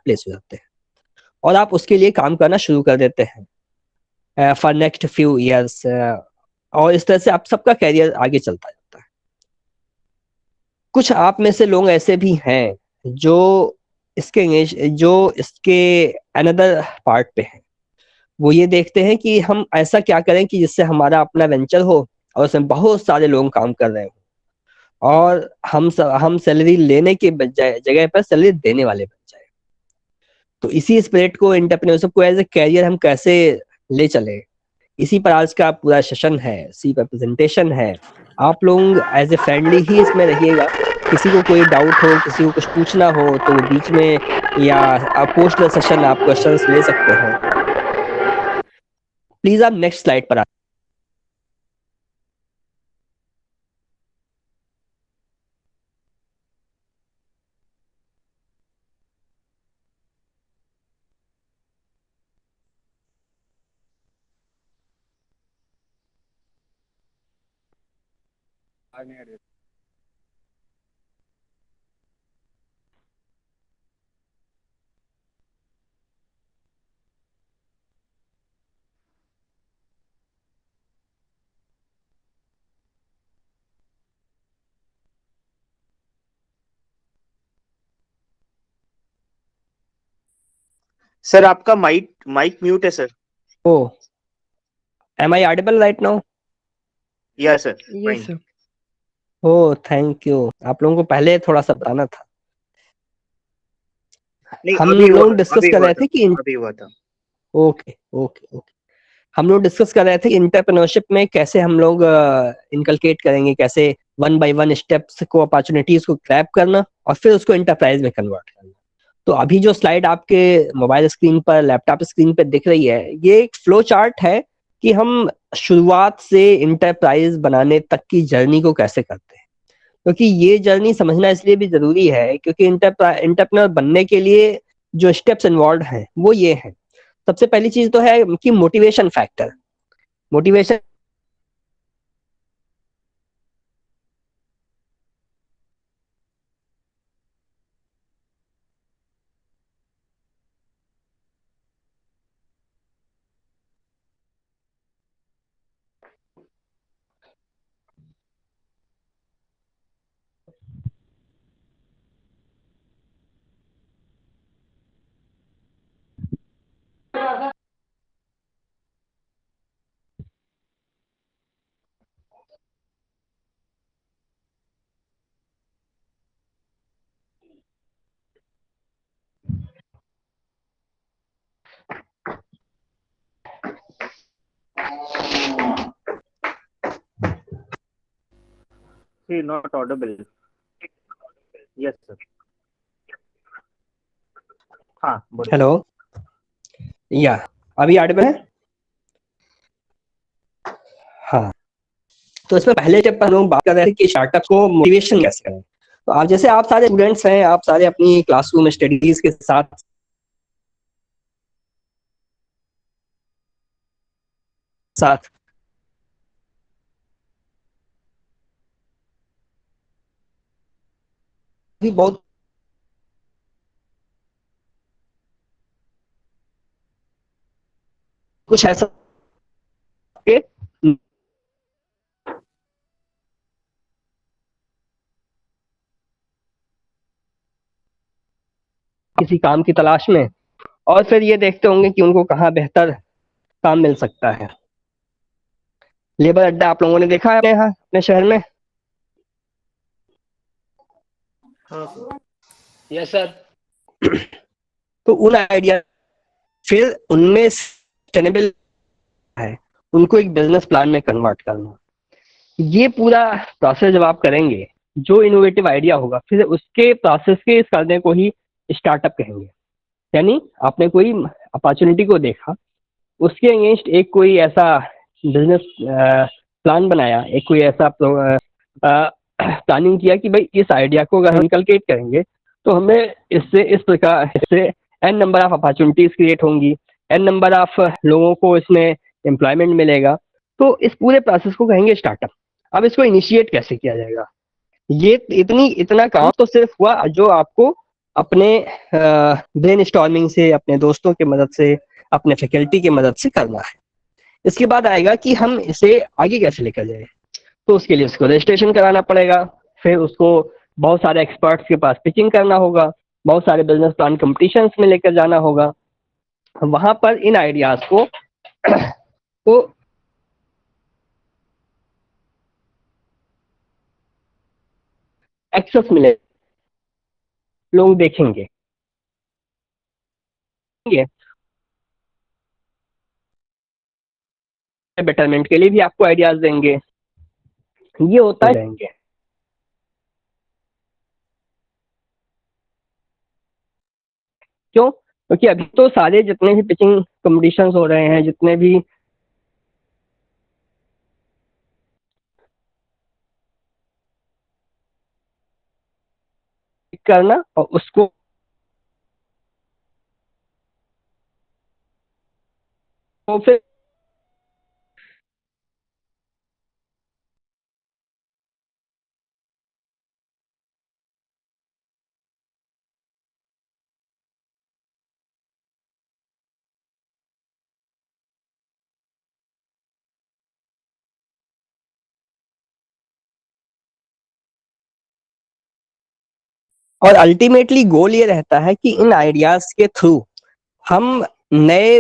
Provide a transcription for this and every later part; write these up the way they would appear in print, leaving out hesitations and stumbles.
Place हो जाते हैं और आप उसके लिए काम करना शुरू कर देते हैं फॉर नेक्स्ट फ्यू ईयर्स, और इस तरह से आप सबका कैरियर आगे चलता जाता है। कुछ आप में से लोग ऐसे भी हैं जो इसके अनदर पार्ट पे हैं। वो ये देखते हैं कि हम ऐसा क्या करें कि जिससे हमारा अपना वेंचर हो और उसमें बहुत सारे लोग काम कर रहे हो और हम सैलरी लेने के बजाय जगह पर सैलरी देने वाले बन जाए। तो इसी स्पिरिट को, एंटरप्रेन्योरशिप को एज ए कैरियर हम कैसे ले चले, इसी पर आज का पूरा सेशन है, इसी पर प्रेजेंटेशन है। आप लोग एज ए फ्रेंडली ही इसमें रहिएगा। किसी को कोई डाउट हो, किसी को कुछ पूछना हो तो वो बीच में या पोस्ट द सेशन आप क्वेश्चंस ले सकते हैं। प्लीज आप नेक्स्ट स्लाइड पर सर आपका माइक म्यूट है sir. Oh, am I audible right now? Yes sir. Yes sir. Oh thank you, आप लोगों को पहले थोड़ा सा बताना था। हम लोग डिस्कस कर रहे थे कि अभी हुआ था। ओके ओके ओके, हम लोग डिस्कस कर रहे थे इंटरप्रेन्योरशिप में कैसे हम लोग इनकलकेट करेंगे, कैसे वन बाय वन स्टेप्स को, अपॉर्चुनिटीज को ग्रैब करना और फिर उसको इंटरप्राइज में कन्वर्ट करना। तो अभी जो स्लाइड आपके मोबाइल स्क्रीन पर, लैपटॉप स्क्रीन पर दिख रही है, ये एक फ्लो चार्ट है कि हम शुरुआत से इंटरप्राइज बनाने तक की जर्नी को कैसे करते हैं। क्योंकि ये जर्नी समझना इसलिए भी जरूरी है क्योंकि इंटरप्रेन्योर बनने के लिए जो स्टेप्स इन्वॉल्व हैं वो ये हैं। सबसे पहली चीज तो है कि motivation factor. Motivation not Audible. Yes sir. हाँ बोलिए। हेलो, या अभी ऑडिबल है? हाँ, तो इसमें पहले स्टेप पर हम लोग बात कर रहे थे कि स्टार्टअप को मोटिवेशन कैसे करें। तो आप जैसे आप सारे स्टूडेंट्स हैं, आप सारे अपनी क्लासरूम स्टडीज के साथ साथ भी बहुत कुछ ऐसा के किसी काम की तलाश में, और फिर ये देखते होंगे कि उनको कहाँ बेहतर काम मिल सकता है। लेबर अड्डा आप लोगों ने देखा है अपने यहाँ, अपने शहर में? Yes sir. तो उन आइडिया, फिर उनमें सस्टेनेबल है, उनको एक बिजनेस प्लान में कन्वर्ट करना। ये पूरा प्रोसेस जब आप करेंगे, जो इनोवेटिव आइडिया होगा, फिर उसके प्रोसेस के करने को ही स्टार्टअप कहेंगे। यानी आपने कोई अपॉर्चुनिटी को देखा, उसके अगेंस्ट एक कोई ऐसा बिजनेस प्लान बनाया, एक कोई ऐसा प्लानिंग किया कि भाई इस आइडिया को अगर हम इनकलकेट करेंगे तो हमें इस प्रकार इससे n number of opportunities create होंगी, एन नंबर ऑफ लोगों को इसमें एम्प्लॉयमेंट मिलेगा। तो इस पूरे प्रोसेस को कहेंगे स्टार्टअप। अब इसको इनिशिएट कैसे किया जाएगा? ये इतना काम तो सिर्फ हुआ जो आपको अपने ब्रेन स्टॉर्मिंग से, अपने दोस्तों की मदद से, अपने फैकल्टी की मदद से करना है। इसके बाद आएगा कि हम इसे आगे कैसे लेकर जाए। तो उसके लिए उसको रजिस्ट्रेशन कराना पड़ेगा, फिर उसको बहुत सारे एक्सपर्ट्स के पास पिचिंग करना होगा, बहुत सारे बिजनेस प्लान कंपटीशंस में लेकर जाना होगा। वहां पर इन आइडियाज को एक्सेस मिले, लोग देखेंगे, बेटरमेंट के लिए भी आपको आइडियाज देंगे। ये होता है रहेंगे। क्यों? क्योंकि अभी तो सारे जितने भी पिचिंग कंपटीशंस हो रहे हैं, जितने भी करना और उसको तो फिर और अल्टीमेटली गोल ये रहता है कि इन आइडियाज के थ्रू हम नए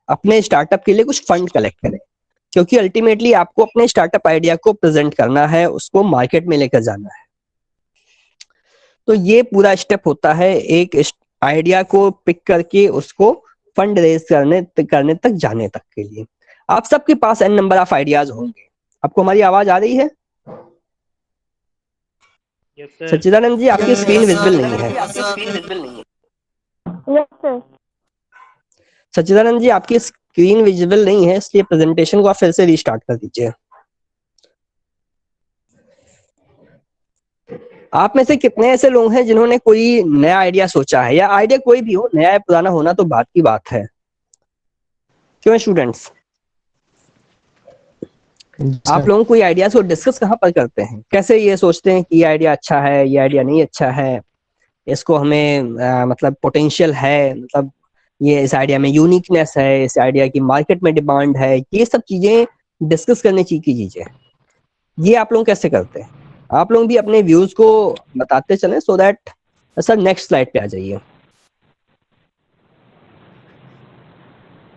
अपने स्टार्टअप के लिए कुछ फंड कलेक्ट करें, क्योंकि अल्टीमेटली आपको अपने स्टार्टअप आइडिया को प्रेजेंट करना है, उसको मार्केट में लेकर जाना है। तो ये पूरा स्टेप होता है एक आइडिया को पिक करके उसको फंड रेज करने तक जाने तक के लिए। आप सबके पास एन नंबर ऑफ आइडियाज होंगे। आपको हमारी आवाज आ रही है? सच्चिदानंद जी, आपकी स्क्रीन विजिबल नहीं है। Yes sir. सच्चिदानंद जी, आपकी स्क्रीन विजिबल नहीं है, इसलिए प्रेजेंटेशन को आप फिर से रीस्टार्ट कर दीजिए। आप में से कितने ऐसे लोग हैं जिन्होंने कोई नया आइडिया सोचा है, या आइडिया कोई भी हो, नया या पुराना होना तो बात की बात है। क्यों स्टूडेंट्स? आप लोग कोई आइडियाज को डिस्कस कहाँ पर करते हैं? कैसे ये सोचते हैं कि ये आइडिया अच्छा है, ये आइडिया नहीं अच्छा है, इसको हमें मतलब पोटेंशियल है, मतलब ये इस आइडिया में यूनिकनेस है, इस आइडिया की मार्केट में डिमांड है, ये सब चीजें डिस्कस करने की चीजें, ये आप लोग कैसे करते हैं? आप लोग भी अपने व्यूज को बताते चलें, so that. Sir next slide पे आ जाइए।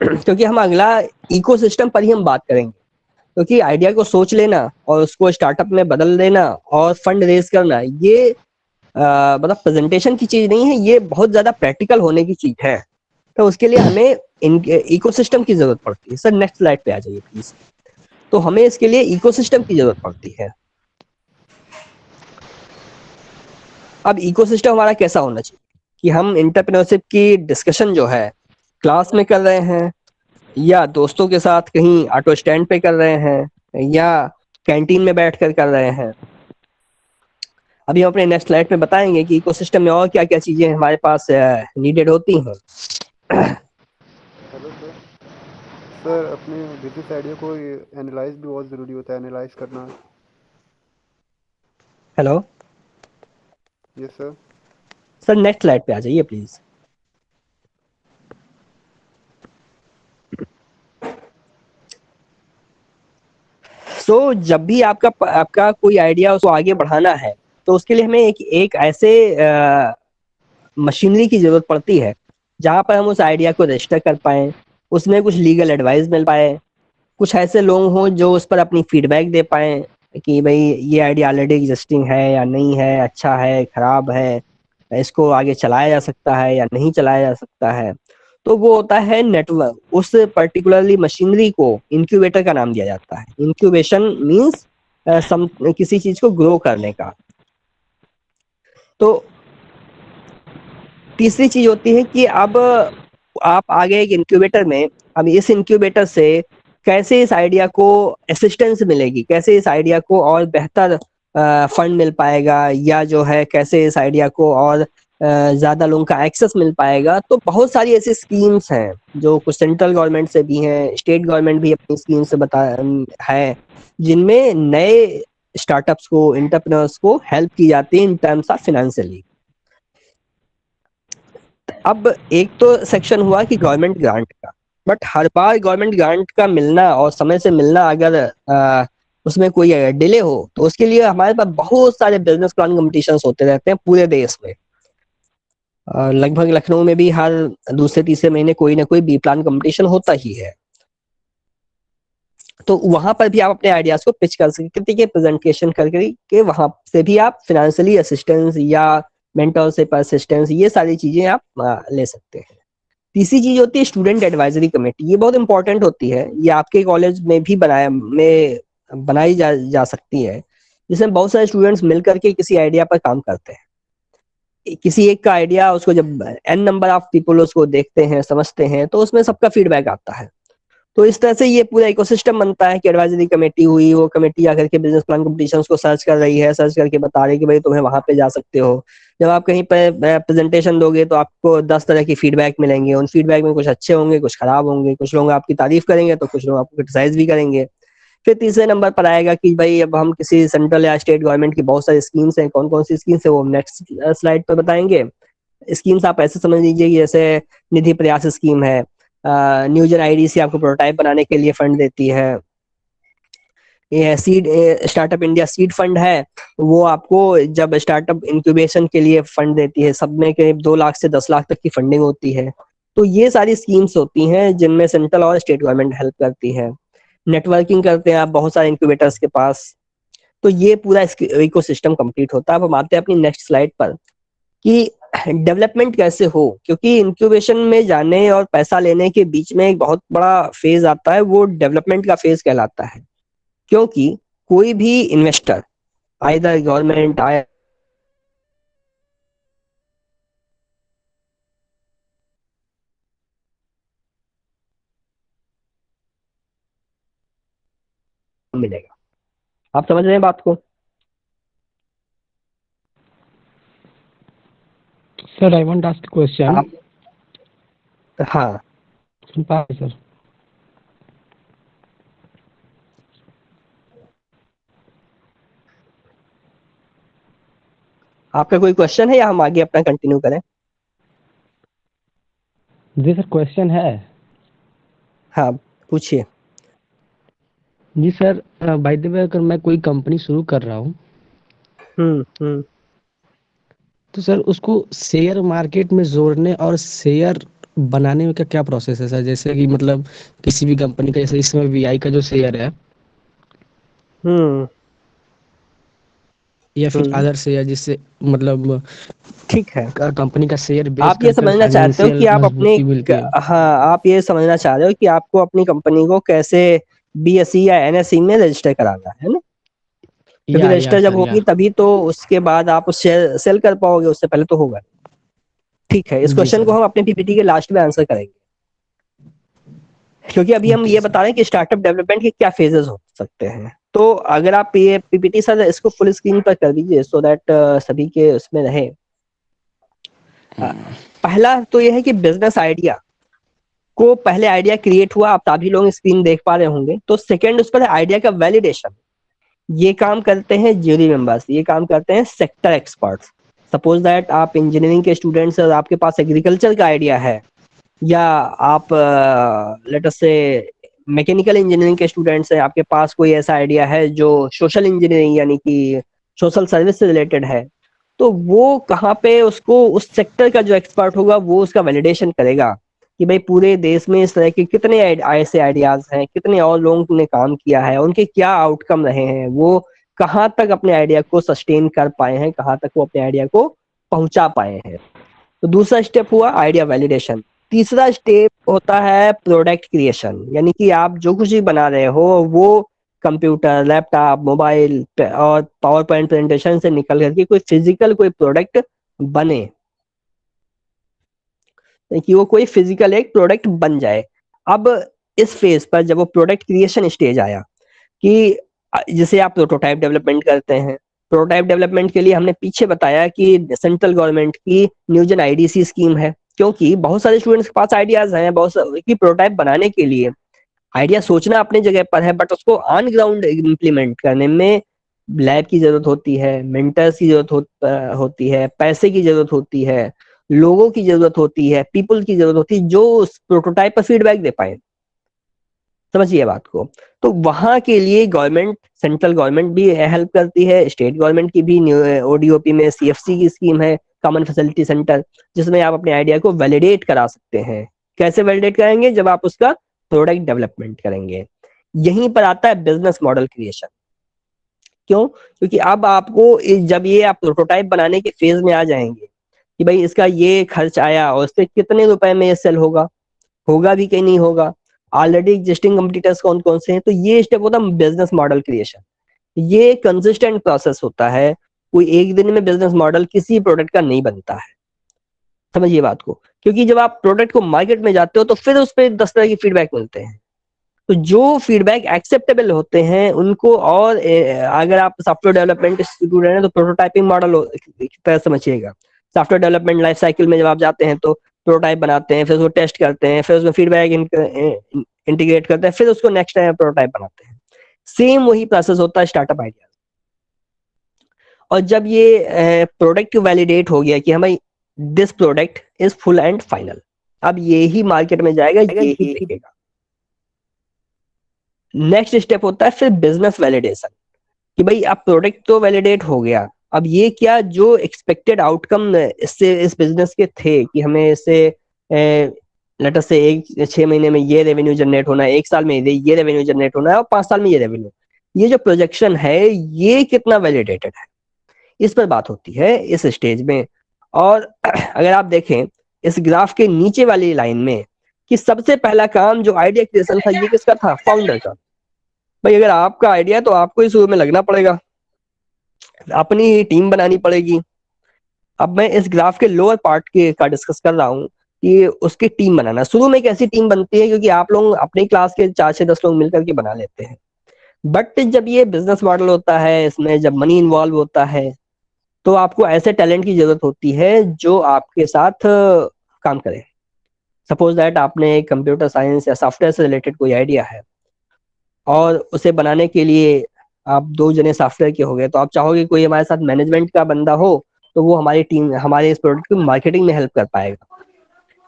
क्योंकि हम अगला इकोसिस्टम पर ही हम बात करेंगे, क्योंकि आइडिया को सोच लेना और उसको स्टार्टअप में बदल देना और फंड रेज करना, ये मतलब प्रेजेंटेशन की चीज नहीं है, ये बहुत ज्यादा प्रैक्टिकल होने की चीज है। तो उसके लिए हमें इकोसिस्टम की जरूरत पड़ती है। सर नेक्स्ट स्लाइड पे आ जाइए प्लीज। तो हमें इसके लिए इकोसिस्टम की जरूरत पड़ती है। अब इकोसिस्टम हमारा कैसा होना चाहिए कि हम एंटरप्रेन्योरशिप की डिस्कशन जो है क्लास में कर रहे हैं, या दोस्तों के साथ कहीं ऑटो स्टैंड पे कर रहे हैं, या कैंटीन में बैठकर कर रहे हैं। अभी हम अपने नेक्स्ट स्लाइड में बताएंगे कि इकोसिस्टम में और क्या क्या चीजें हमारे पास नीडेड होती हैं। Hello sir. सर अपने बिजनेस आइडिया को एनालाइज भी बहुत ज़रूरी होता है, एनालाइज करना। Hello yes sir. Sir, next slide पे आ जाइए प्लीज। सो जब भी आपका कोई आइडिया उसको आगे बढ़ाना है, तो उसके लिए हमें एक ऐसे मशीनरी की जरूरत पड़ती है जहां पर हम उस आइडिया को रजिस्टर कर पाए, उसमें कुछ लीगल एडवाइस मिल पाए, कुछ ऐसे लोग हों जो उस पर अपनी फीडबैक दे पाए कि भाई ये आइडिया ऑलरेडी एग्जिस्टिंग है या नहीं है, अच्छा है, खराब है, इसको आगे चलाया जा सकता है या नहीं चलाया जा सकता है। तो वो होता है नेटवर्क। उस पर्टिकुलरली मशीनरी को इंक्यूबेटर का नाम दिया जाता है। इंक्यूबेशन मींस किसी चीज को ग्रो करने का। तो तीसरी चीज होती है कि अब आप आगे एक इंक्यूबेटर में, अब इस इंक्यूबेटर से कैसे इस आइडिया को असिस्टेंस मिलेगी, कैसे इस आइडिया को और बेहतर फंड मिल पाएगा, या जो है कैसे इस आइडिया को और ज्यादा लोगों का एक्सेस मिल पाएगा। तो बहुत सारी ऐसी स्कीम्स हैं जो कुछ सेंट्रल गवर्नमेंट से भी हैं, स्टेट गवर्नमेंट भी अपनी स्कीम से है, जिनमें नए स्टार्टअप्स को, एंटरप्रेन्योर्स को हेल्प की जाती है इन टर्म्स ऑफ फिनेंशियली। अब एक तो सेक्शन हुआ कि गवर्नमेंट ग्रांट का, but her bar government grant का मिलना और समय से मिलना अगर उसमें कोई डिले हो तो उसके लिए हमारे पास बहुत सारे बिजनेस प्लान कॉम्पिटिशन्स होते रहते हैं पूरे देश में। लगभग लखनऊ में भी हर दूसरे तीसरे महीने कोई ना कोई बी प्लान कंपटीशन होता ही है। तो वहां पर भी आप अपने आइडियाज को पिच कर सकते हैं, प्रेजेंटेशन करके वहां से भी आप फाइनेंशियली असिस्टेंस या मेंटरशिप असिस्टेंस ये सारी चीजें आप ले सकते हैं। तीसरी चीज होती है स्टूडेंट एडवाइजरी कमेटी। ये बहुत इंपॉर्टेंट होती है, ये आपके कॉलेज में भी बनाई जा सकती है, जिसमें बहुत सारे स्टूडेंट्स मिलकर के किसी आइडिया पर काम करते हैं। किसी एक का आइडिया, उसको जब एन नंबर ऑफ पीपल उसको देखते हैं समझते हैं तो उसमें सबका फीडबैक आता है। तो इस तरह से ये पूरा इकोसिस्टम बनता है कि एडवाइजरी कमेटी हुई, वो कमेटी आकर के बिजनेस प्लान कॉम्पिटिशन्स को सर्च कर रही है, सर्च करके बता रही है कि भाई तुम्हें वहां पे जा सकते हो। जब आप कहीं पर प्रेजेंटेशन दोगे तो आपको 10 तरह की फीडबैक मिलेंगे। उन फीडबैक में कुछ अच्छे होंगे, कुछ खराब होंगे, कुछ लोग आपकी तारीफ करेंगे तो कुछ लोग आपको क्रिटिसाइज भी करेंगे। फिर तीसरे नंबर पर आएगा कि भाई अब हम किसी सेंट्रल या स्टेट गवर्नमेंट की बहुत सारी स्कीम्स हैं, कौन कौन सी स्कीम्स है वो हम नेक्स्ट स्लाइड पर बताएंगे। स्कीम्स आप ऐसे समझ लीजिए कि जैसे निधि प्रयास स्कीम है, न्यूजन आईडीसी आपको प्रोटोटाइप बनाने के लिए फंड देती है। ये seed startup India seed fund है, वो आपको जब स्टार्टअप इंक्यूबेशन के लिए फंड देती है, सब में करीब 2 लाख से 10 लाख तक की फंडिंग होती है। तो ये सारी स्कीम्स होती हैं जिनमें सेंट्रल और स्टेट गवर्नमेंट हेल्प करती है। नेटवर्किंग करते हैं आप बहुत सारे इंक्यूबेटर्स के पास। तो ये पूरा इकोसिस्टम कंप्लीट होता है। अब हम आते हैं अपनी नेक्स्ट स्लाइड पर कि डेवलपमेंट कैसे हो, क्योंकि इंक्यूबेशन में जाने और पैसा लेने के बीच में एक बहुत बड़ा फेज आता है, वो डेवलपमेंट का फेज कहलाता है। क्योंकि कोई भी इन्वेस्टर आइदर गवर्नमेंट आया मिलेगा। आप समझ रहे हैं बात को? Sir I want ask question. आप हाँ सुन पा रहे सर? आपका कोई क्वेश्चन है या हम आगे अपना कंटिन्यू करें? जी सर क्वेश्चन है। हाँ पूछिए। जी सर, बाय द वे अगर मैं कोई कंपनी शुरू कर रहा हूँ हम्म। तो सर उसको शेयर मार्केट में जोड़ने और शेयर बनाने में क्या प्रोसेस है सर? जैसे कि मतलब किसी भी कंपनी का, जैसे इसमें वीआई का जो शेयर है हम्म या फिर हम्म अदर शेयर, जिससे मतलब ठीक है। कंपनी का शेयर बेच आप ये कर समझना चाहते हो कि फाइनेंशियल आप अपनी मजबूती मिलती है। हाँ, आप ये समझना चाह रहे हो कि आपको अपनी कंपनी को कैसे बीएसई या एनएसई में रजिस्टर कराना है ना? क्योंकि या रजिस्टर जब सर या। होगी तभी तो उसके बाद आप उस शेयर सेल कर पाओगे, उससे पहले तो होगा। ठीक है, इस जी क्वेश्चन को सर। हम अपने पीपीटी के लास्ट में आंसर करेंगे, क्योंकि अभी हम ओके ये सर। बता रहे हैं कि स्टार्टअप डेवलपमेंट के क्या फेजेस हो सकते हैं। तो अगर आप ये पीपीटी सर इसको फुल स्क्रीन पर कर दीजिए सो दैट सभी के उसमें रहे। पहला तो ये है कि बिजनेस आइडिया को, पहले आइडिया क्रिएट हुआ, आप सभी लोग स्क्रीन देख पा रहे होंगे। तो सेकंड उस पर आइडिया का वैलिडेशन, ये काम करते हैं ज्यूरी मेंबर्स, ये काम करते हैं सेक्टर एक्सपर्ट्स। सपोज दैट आप इंजीनियरिंग के स्टूडेंट्स और आपके पास एग्रीकल्चर का आइडिया है, या आप लेट अस से मैकेनिकल इंजीनियरिंग के स्टूडेंट्स हैं, आपके पास कोई ऐसा आइडिया है जो सोशल इंजीनियरिंग यानी कि सोशल सर्विस से रिलेटेड है, तो वो कहाँ पे उसको उस सेक्टर का जो एक्सपर्ट होगा वो उसका वैलिडेशन करेगा कि भाई पूरे देश में इस तरह के कितने ऐसे आइडियाज हैं, कितने और लोगों ने काम किया है, उनके क्या आउटकम रहे हैं, वो कहाँ तक अपने आइडिया को सस्टेन कर पाए हैं, कहाँ तक वो अपने आइडिया को पहुंचा पाए हैं। तो दूसरा स्टेप हुआ आइडिया वैलिडेशन। तीसरा स्टेप होता है प्रोडक्ट क्रिएशन, यानी कि आप जो कुछ भी बना रहे हो वो कंप्यूटर, लैपटॉप, मोबाइल और पावर पॉइंट प्रेजेंटेशन से निकल करके कोई फिजिकल कोई प्रोडक्ट बने, कि वो कोई फिजिकल एक प्रोडक्ट बन जाए। अब इस फेज पर जब वो प्रोडक्ट क्रिएशन स्टेज आया कि जिसे आप प्रोटोटाइप डेवलपमेंट करते हैं, प्रोटोटाइप डेवलपमेंट के लिए हमने पीछे बताया कि सेंट्रल गवर्नमेंट की न्यूजन आईडीसी स्कीम है, क्योंकि बहुत सारे स्टूडेंट्स के पास आइडियाज हैं, बहुत सारे की प्रोटोटाइप बनाने के लिए आइडिया सोचना अपने जगह पर है, बट उसको ऑन ग्राउंड इम्प्लीमेंट करने में लैब की जरूरत होती है, मेंटर्स की जरूरत होती है, पैसे की जरूरत होती है, लोगों की जरूरत होती है, पीपल की जरूरत होती है जो उस प्रोटोटाइप पर फीडबैक दे पाए। समझिए बात को। तो वहां के लिए गवर्नमेंट, सेंट्रल गवर्नमेंट भी हेल्प करती है, स्टेट गवर्नमेंट की भी ओडीओपी में सीएफसी की स्कीम है, कॉमन फैसिलिटी सेंटर, जिसमें आप अपने आइडिया को वैलिडेट करा सकते हैं। कैसे वैलिडेट कराएंगे? जब आप उसका प्रोडक्ट डेवलपमेंट करेंगे। यहीं पर आता है बिजनेस मॉडल क्रिएशन। क्यों? क्योंकि अब आपको जब ये आप प्रोटोटाइप बनाने के फेज में आ जाएंगे कि भाई इसका ये खर्च आया और इससे कितने रुपए में ये सेल होगा, होगा भी कि नहीं होगा, ऑलरेडी एग्जिस्टिंग कंपटीटर्स कौन कौन से हैं, तो ये स्टेप होता है बिजनेस मॉडल क्रिएशन। ये कंसिस्टेंट प्रोसेस होता है, कोई एक दिन में बिजनेस मॉडल किसी प्रोडक्ट का नहीं बनता है। समझिए बात को। क्योंकि जब आप प्रोडक्ट को मार्केट में जाते हो तो फिर उस पर 10 तरह की फीडबैक मिलते हैं, तो जो फीडबैक एक्सेप्टेबल होते हैं उनको, और अगर आप सॉफ्टवेयर डेवलपमेंट स्टूडेंट हैं तो प्रोटोटाइपिंग मॉडल की तरह समझिएगा। सॉफ्टवेयर डेवलपमेंट लाइफ साइकिल में जब आप जाते हैं तो प्रोटोटाइप बनाते हैं, फिर उसको टेस्ट करते हैं, फिर उसमें फीडबैक इंटीग्रेट करते हैं, फिर उसको नेक्स्ट टाइम प्रोटोटाइप बनाते हैं। सेम वही प्रोसेस होता है स्टार्टअप आइडिया। और जब ये प्रोडक्ट वैलिडेट हो गया कि हमारी this product is full and final, अब ये ही मार्केट में जाएगा, ये ही बिकेगा। नेक्स्ट स्टेप होता है फिर बिजनेस वैलिडेशन, कि भाई अब प्रोडक्ट तो वैलिडेट हो गया, अब ये क्या जो एक्सपेक्टेड आउटकम इससे इस बिजनेस के थे कि हमें इससे लेटर से 6 महीने में ये रेवेन्यू जनरेट होना है, 1 साल में ये रेवेन्यू जनरेट होना है और 5 साल में ये रेवेन्यू, ये जो प्रोजेक्शन है ये कितना वैलिडेटेड है, इस पर बात होती है इस स्टेज में। और अगर आप देखें इस ग्राफ के नीचे वाली लाइन में कि सबसे पहला काम जो आइडिया क्रिएशन था ये किसका था? फाउंडर का। भाई अगर आपका आइडिया है तो आपको ही शुरू में लगना पड़ेगा, अपनी ही टीम बनानी पड़ेगी। अब मैं इस ग्राफ के लोअर पार्ट के का डिस्कस कर रहा हूँ कि उसकी टीम बनाना। शुरू में कैसी टीम बनती है? क्योंकि आप लोग अपनी क्लास के 4 से 10 लोग मिलकर के बना लेते हैं, बट जब ये बिजनेस मॉडल होता है, इसमें जब मनी इन्वॉल्व होता है, तो आपको ऐसे टैलेंट की जरूरत होती है जो आपके साथ काम करे। सपोज दैट आपने कंप्यूटर साइंस या सॉफ्टवेयर से रिलेटेड कोई आइडिया है और उसे बनाने के लिए आप 2 जने सॉफ्टवेयर के हो गए, तो आप चाहोगे कोई हमारे साथ मैनेजमेंट का बंदा हो तो वो हमारी टीम, हमारे इस प्रोडक्ट की मार्केटिंग में हेल्प कर पाएगा।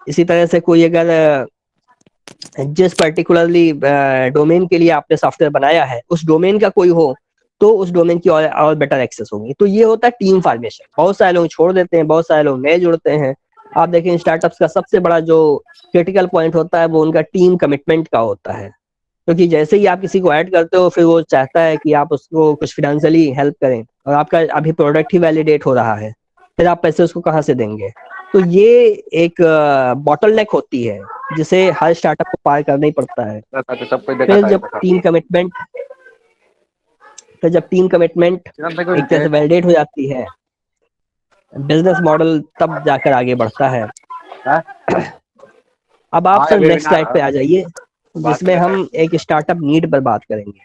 इसी तरह से कोई अगर जिस पर्टिकुलरली डोमेन के लिए आपने सॉफ्टवेयर बनाया है उस डोमेन का कोई हो तो उस डोमेन की और बेटर एक्सेस होगी। तो ये होता है टीम फॉर्मेशन। बहुत सारे लोग छोड़ देते हैं, बहुत सारे लोग नए जुड़ते हैं। आप देखें स्टार्टअप्स का सबसे बड़ा जो क्रिटिकल पॉइंट होता है वो उनका टीम कमिटमेंट का होता है, क्योंकि जैसे ही आप किसी को ऐड करते हो फिर वो चाहता है कि आप उसको कुछ फाइनेंशियली हेल्प करें, और आपका अभी प्रोडक्ट ही वैलिडेट हो रहा है, फिर आप पैसे उसको कहाँ से देंगे? तो ये एक बॉटलनेक होती है जिसे हर स्टार्टअप को पार करना ही पड़ता है। फिर जब टीम कमिटमेंट एक तरह से वैलिडेट हो जाती है, बिजनेस मॉडल तब जाकर आगे बढ़ता है। अब आप सर नेक्स्ट स्लाइड पे आ जाइए, जिसमें हम एक स्टार्टअप नीड पर बात करेंगे।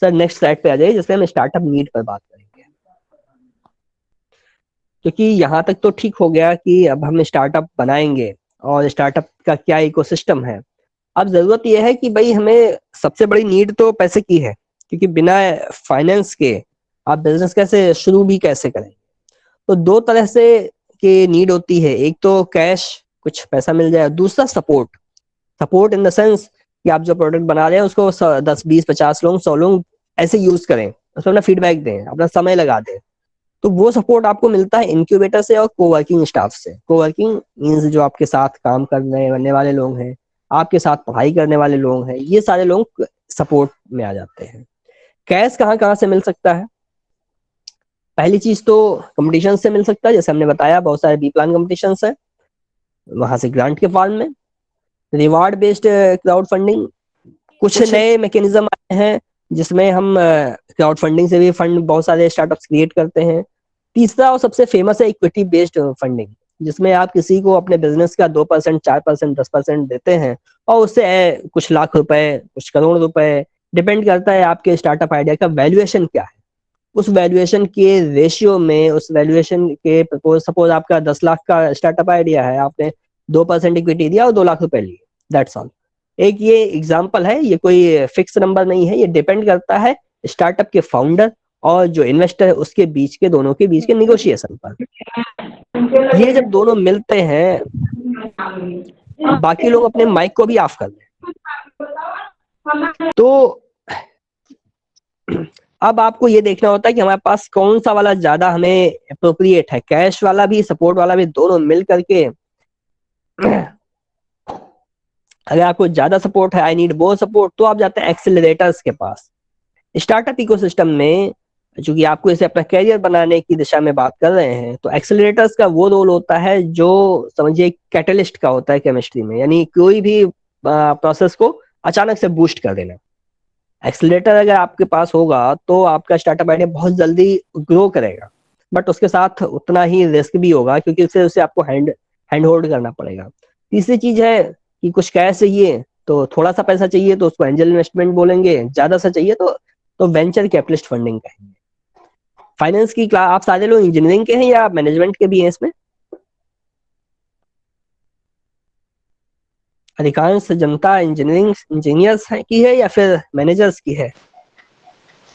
सर नेक्स्ट स्लाइड पे आ जाइए, जिसमें हम स्टार्टअप नीड पर बात करेंगे। क्योंकि यहाँ तक तो ठीक हो गया कि अब हम स्टार्टअप बनाएंगे और स्टार्टअप का क्या इकोसिस्टम है। अब जरूरत यह है कि भाई हमें सबसे बड़ी नीड तो पैसे की है, क्योंकि बिना फाइनेंस के आप बिजनेस कैसे शुरू भी कैसे करेंगे। तो 2 तरह से की नीड होती है, एक तो कैश, कुछ पैसा मिल जाए, दूसरा सपोर्ट इन द सेंस कि आप जो प्रोडक्ट बना रहे हैं उसको 10, 20, 50 लोग, 100 लोग ऐसे यूज करें, उसमें अपना फीडबैक दें, अपना समय लगा दें। तो वो सपोर्ट आपको मिलता है इनक्यूबेटर से और कोवर्किंग स्टाफ से। कोवर्किंग मींस जो आपके साथ काम करने वाले लोग हैं, आपके साथ पढ़ाई करने वाले लोग हैं, ये सारे लोग सपोर्ट में आ जाते हैं। कैश कहाँ से मिल सकता है? पहली चीज तो कंपटीशन से मिल सकता है, जैसे हमने बताया बहुत सारे बी प्लान कंपटीशन है, वहां से ग्रांट के फॉर्म में। रिवार्ड बेस्ड क्राउड फंडिंग, कुछ नए मैकेनिज्म आए हैं जिसमें हम क्राउड फंडिंग से भी फंड बहुत सारे स्टार्टअप्स क्रिएट करते हैं। तीसरा और सबसे फेमस है इक्विटी बेस्ड फंडिंग, जिसमें आप किसी को अपने बिजनेस का 2%, 4%, 10% देते हैं और उससे कुछ लाख रुपए, कुछ करोड़ रुपए, डिपेंड करता है आपके स्टार्टअप आइडिया का वैल्यूएशन क्या है। उस वैल्यूएशन के रेशियो में, उस वैल्यूएशन के सपोज आपका 10 लाख का स्टार्टअप आइडिया है, आपने 2% इक्विटी दिया और 2 लाख रुपए लिए, दैट्स ऑल। एक ये एग्जांपल है, ये कोई फिक्स नंबर नहीं है, ये डिपेंड करता है स्टार्टअप के फाउंडर और जो इन्वेस्टर है उसके बीच के, दोनों के बीच के निगोशिएशन पर। ये जब दोनों मिलते हैं, बाकी लोग अपने माइक को भी ऑफ कर दें। तो अब आपको ये देखना होता है कि हमारे पास कौन सा वाला ज्यादा हमें अप्रोप्रिएट है, कैश वाला भी, सपोर्ट वाला भी, दोनों मिल करके। अगर आपको ज्यादा सपोर्ट है, आई नीड मोर सपोर्ट, तो आप जाते हैं एक्सेलरेटर्स के पास। स्टार्टअप इकोसिस्टम में चूंकि आपको इसे अपना कैरियर बनाने की दिशा में बात कर रहे हैं, तो एक्सेलरेटर्स का वो रोल होता है जो समझिए कैटलिस्ट का होता है केमिस्ट्री में, यानी कोई भी प्रोसेस को अचानक से बूस्ट कर देना। एक्सेलरेटर अगर आपके पास होगा तो आपका स्टार्टअप आइडिया बहुत जल्दी ग्रो करेगा, बट उसके साथ उतना ही रिस्क भी होगा, क्योंकि फिर उसे आपको हैंड होल्ड करना पड़ेगा। तीसरी चीज है कि कुछ कैश चाहिए, तो थोड़ा सा पैसा चाहिए तो उसको एंजल इन्वेस्टमेंट बोलेंगे, ज्यादा सा चाहिए तो वेंचर कैपिटलिस्ट फंडिंग कहेंगे। फाइनेंस की क्लास आप सारे लोग इंजीनियरिंग के हैं या मैनेजमेंट के भी हैं इसमें? अधिकांश जनता इंजीनियर्स की है या फिर मैनेजर्स की है?